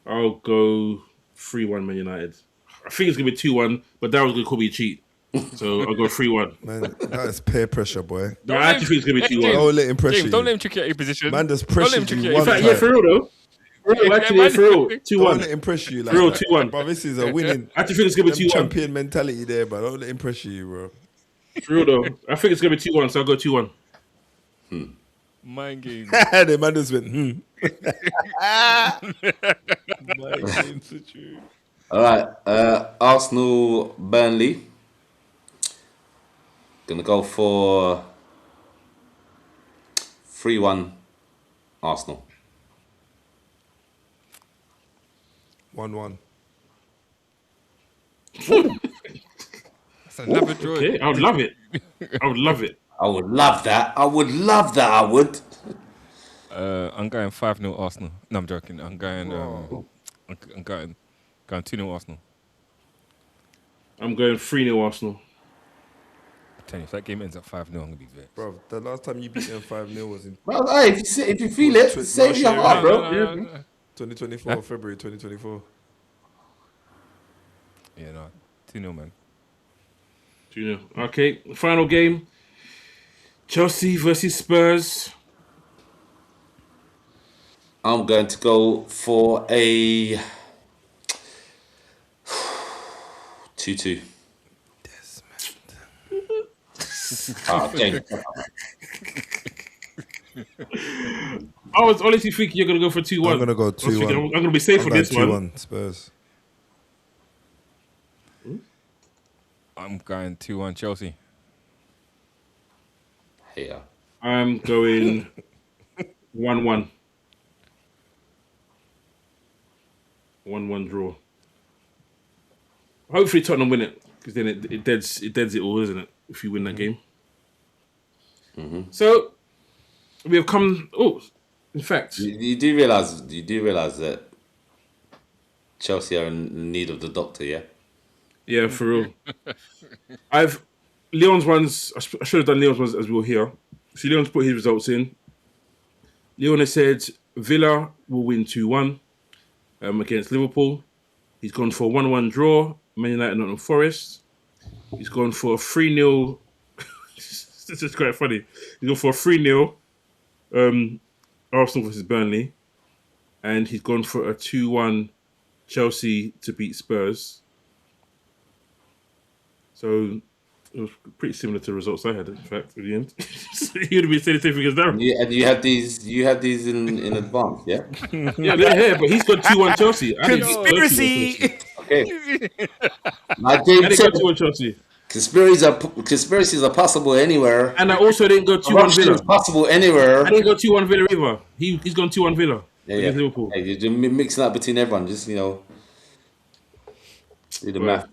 I'll go 3-1 Man United. I think it's going to be 2-1, but Daryl's going to call me a cheat. So I'll go 3-1. Man, that is peer pressure, boy. No, I actually think it's going to be 2-1. Don't let him pressure James, you. don't let him trick you out of your position. Man, just Don't let him pressured trick you you one out of In your fact, yeah, for real though. For real, actually, yeah, for real. 2-1. Don't let him pressure you like For real, that. 2-1. Bro, this is a winning I actually think it's going to be 2-1. champion mentality there, bro. Don't let him pressure you, bro. For real though. I think it's going to be 2-1, so I'll go 2-1. Mind game. The man just went, Mind games with you. Alright, Arsenal, Burnley. Gonna go for 3-1 Arsenal. 1-1. That's another draw. Okay, I would love it. I would love it. I would love that. I would love that. I would. I'm going 5-0 Arsenal. No, I'm joking. I'm going. I'm going 2-0 Arsenal. I'm going 3-0 Arsenal. I'm telling you, if that game ends at 5-0, I'm gonna be vexed. Bro, the last time you beat them 5-0 was in Well, hey, if you feel it, save your heart, bro. No. 2024, February 2024. Yeah, no. 2-0, man. 2-0. Okay, final game. Chelsea versus Spurs. I'm going to go for a 2-2. James. I was honestly thinking you're going to go for 2-1. I'm going to go I was thinking 2-1. I'm going to be safe for this one. 2-1 Spurs. I'm going 2-1 Chelsea. Yeah. I'm going 1-1. 1-1 draw. Hopefully Tottenham win it, because then it deads it all, isn't it? If you win that game. Mm-hmm. So we have come. Oh, in fact, You do realize that Chelsea are in need of the doctor, yeah? yeah, for real. Leon's ones. I should have done Leon's ones as we were here. So Leon's put his results in. Leon has said Villa will win 2-1 against Liverpool. He's gone for a 1-1 draw. Man United, Nottingham Forest. He's gone for a 3-0. This is quite funny. He's gone for a 3-0 Arsenal versus Burnley. And he's gone for a 2-1 Chelsea to beat Spurs. So It was pretty similar to the results I had, in fact, at the end. He would have been saying the same thing as Darren. And you had these in advance, yeah? Yeah, they're here, but he's got 2-1 Chelsea. Conspiracy. Okay. Like I James didn't said, go 2-1 Chelsea. conspiracies are possible anywhere. And I also didn't go 2-1 Corruption Villa. is possible anywhere. I didn't go 2-1 Villa either. He's gone 2-1 Villa Yeah, against Liverpool. Hey, you're just mixing up between everyone. Just, do the math.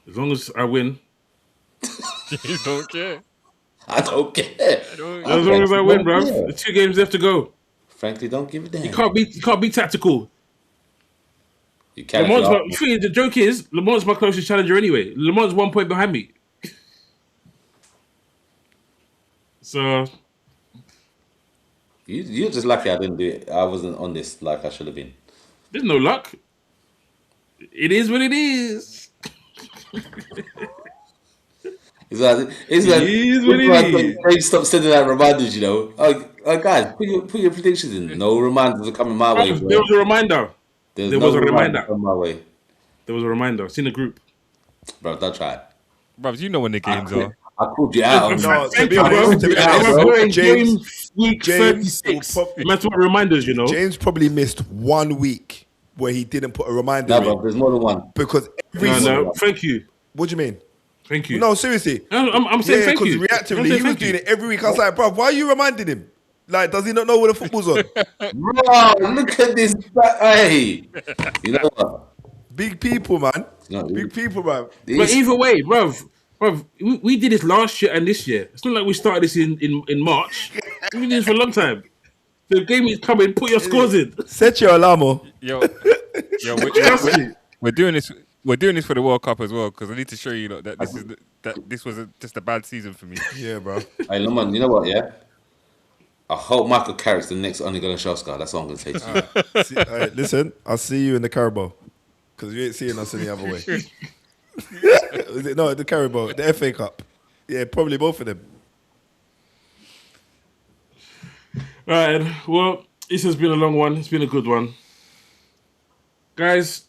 As long as I win. You don't care. I don't care. As long as I win, bruv. There's 2 games left to go. Frankly, don't give a damn. You can't be tactical. You can't. The joke is, Lamont's my closest challenger anyway. Lamont's 1 point behind me. So You're just lucky I didn't do it. I wasn't on this like I should have been. there's no luck. It is what it is. It's like stop sending out reminders. Guys, put your predictions in. No reminders are coming my way. Bro. There was a reminder. There was a reminder on my way. There was a reminder. It's in the group. Bro, don't try it. Bro, you know when the games are. I called you out. No, Thank to be you, bro. honest, I'm James, week 36. That's what reminders, James probably missed 1 week where he didn't put a reminder No, in. bro, there's more than one. Because No, thank you. What do you mean? Thank you. No, seriously. I'm saying thank you. Because reactively, he was doing it every week. I was like, bro, why are you reminding him? Like, does he not know where the football's on? Bro, look at this. Hey, you know what? Big people, man. No, Big people, man. But either way, bruv, we did this last year and this year. It's not like we started this in March. We did this for a long time. The game is coming. Put your scores in. Set your alarm. Yo, Trust me. we're doing this. We're doing this for the World Cup as well because I need to show you that this was just a bad season for me. Yeah, bro. Hey, Lamont, you know what? Yeah, I hope Michael Carrick's the next Ole Gunnar Solskjaer. That's all I'm gonna say to you. Listen, I'll see you in the Carabao because you ain't seeing us any other way. No, the Carabao, the FA Cup. Yeah, probably both of them. Right. Well, this has been a long one. It's been a good one, guys.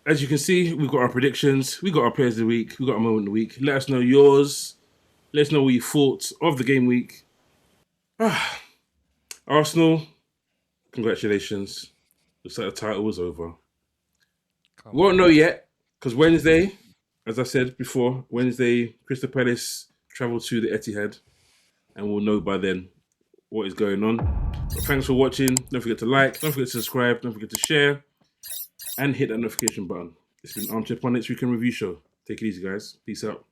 As you can see, we've got our predictions. We've got our players of the week. We've got our moment of the week. Let us know yours. Let us know what you thought of the game week. Arsenal, congratulations. Looks like the title was over. We won't know yet because Wednesday, as I said before, Crystal Palace travel to the Etihad and we'll know by then what is going on. But thanks for watching. Don't forget to like, don't forget to subscribe, don't forget to share. And hit that notification button. It's been Armchair Pundits Weekend Review Show. Take it easy, guys. Peace out.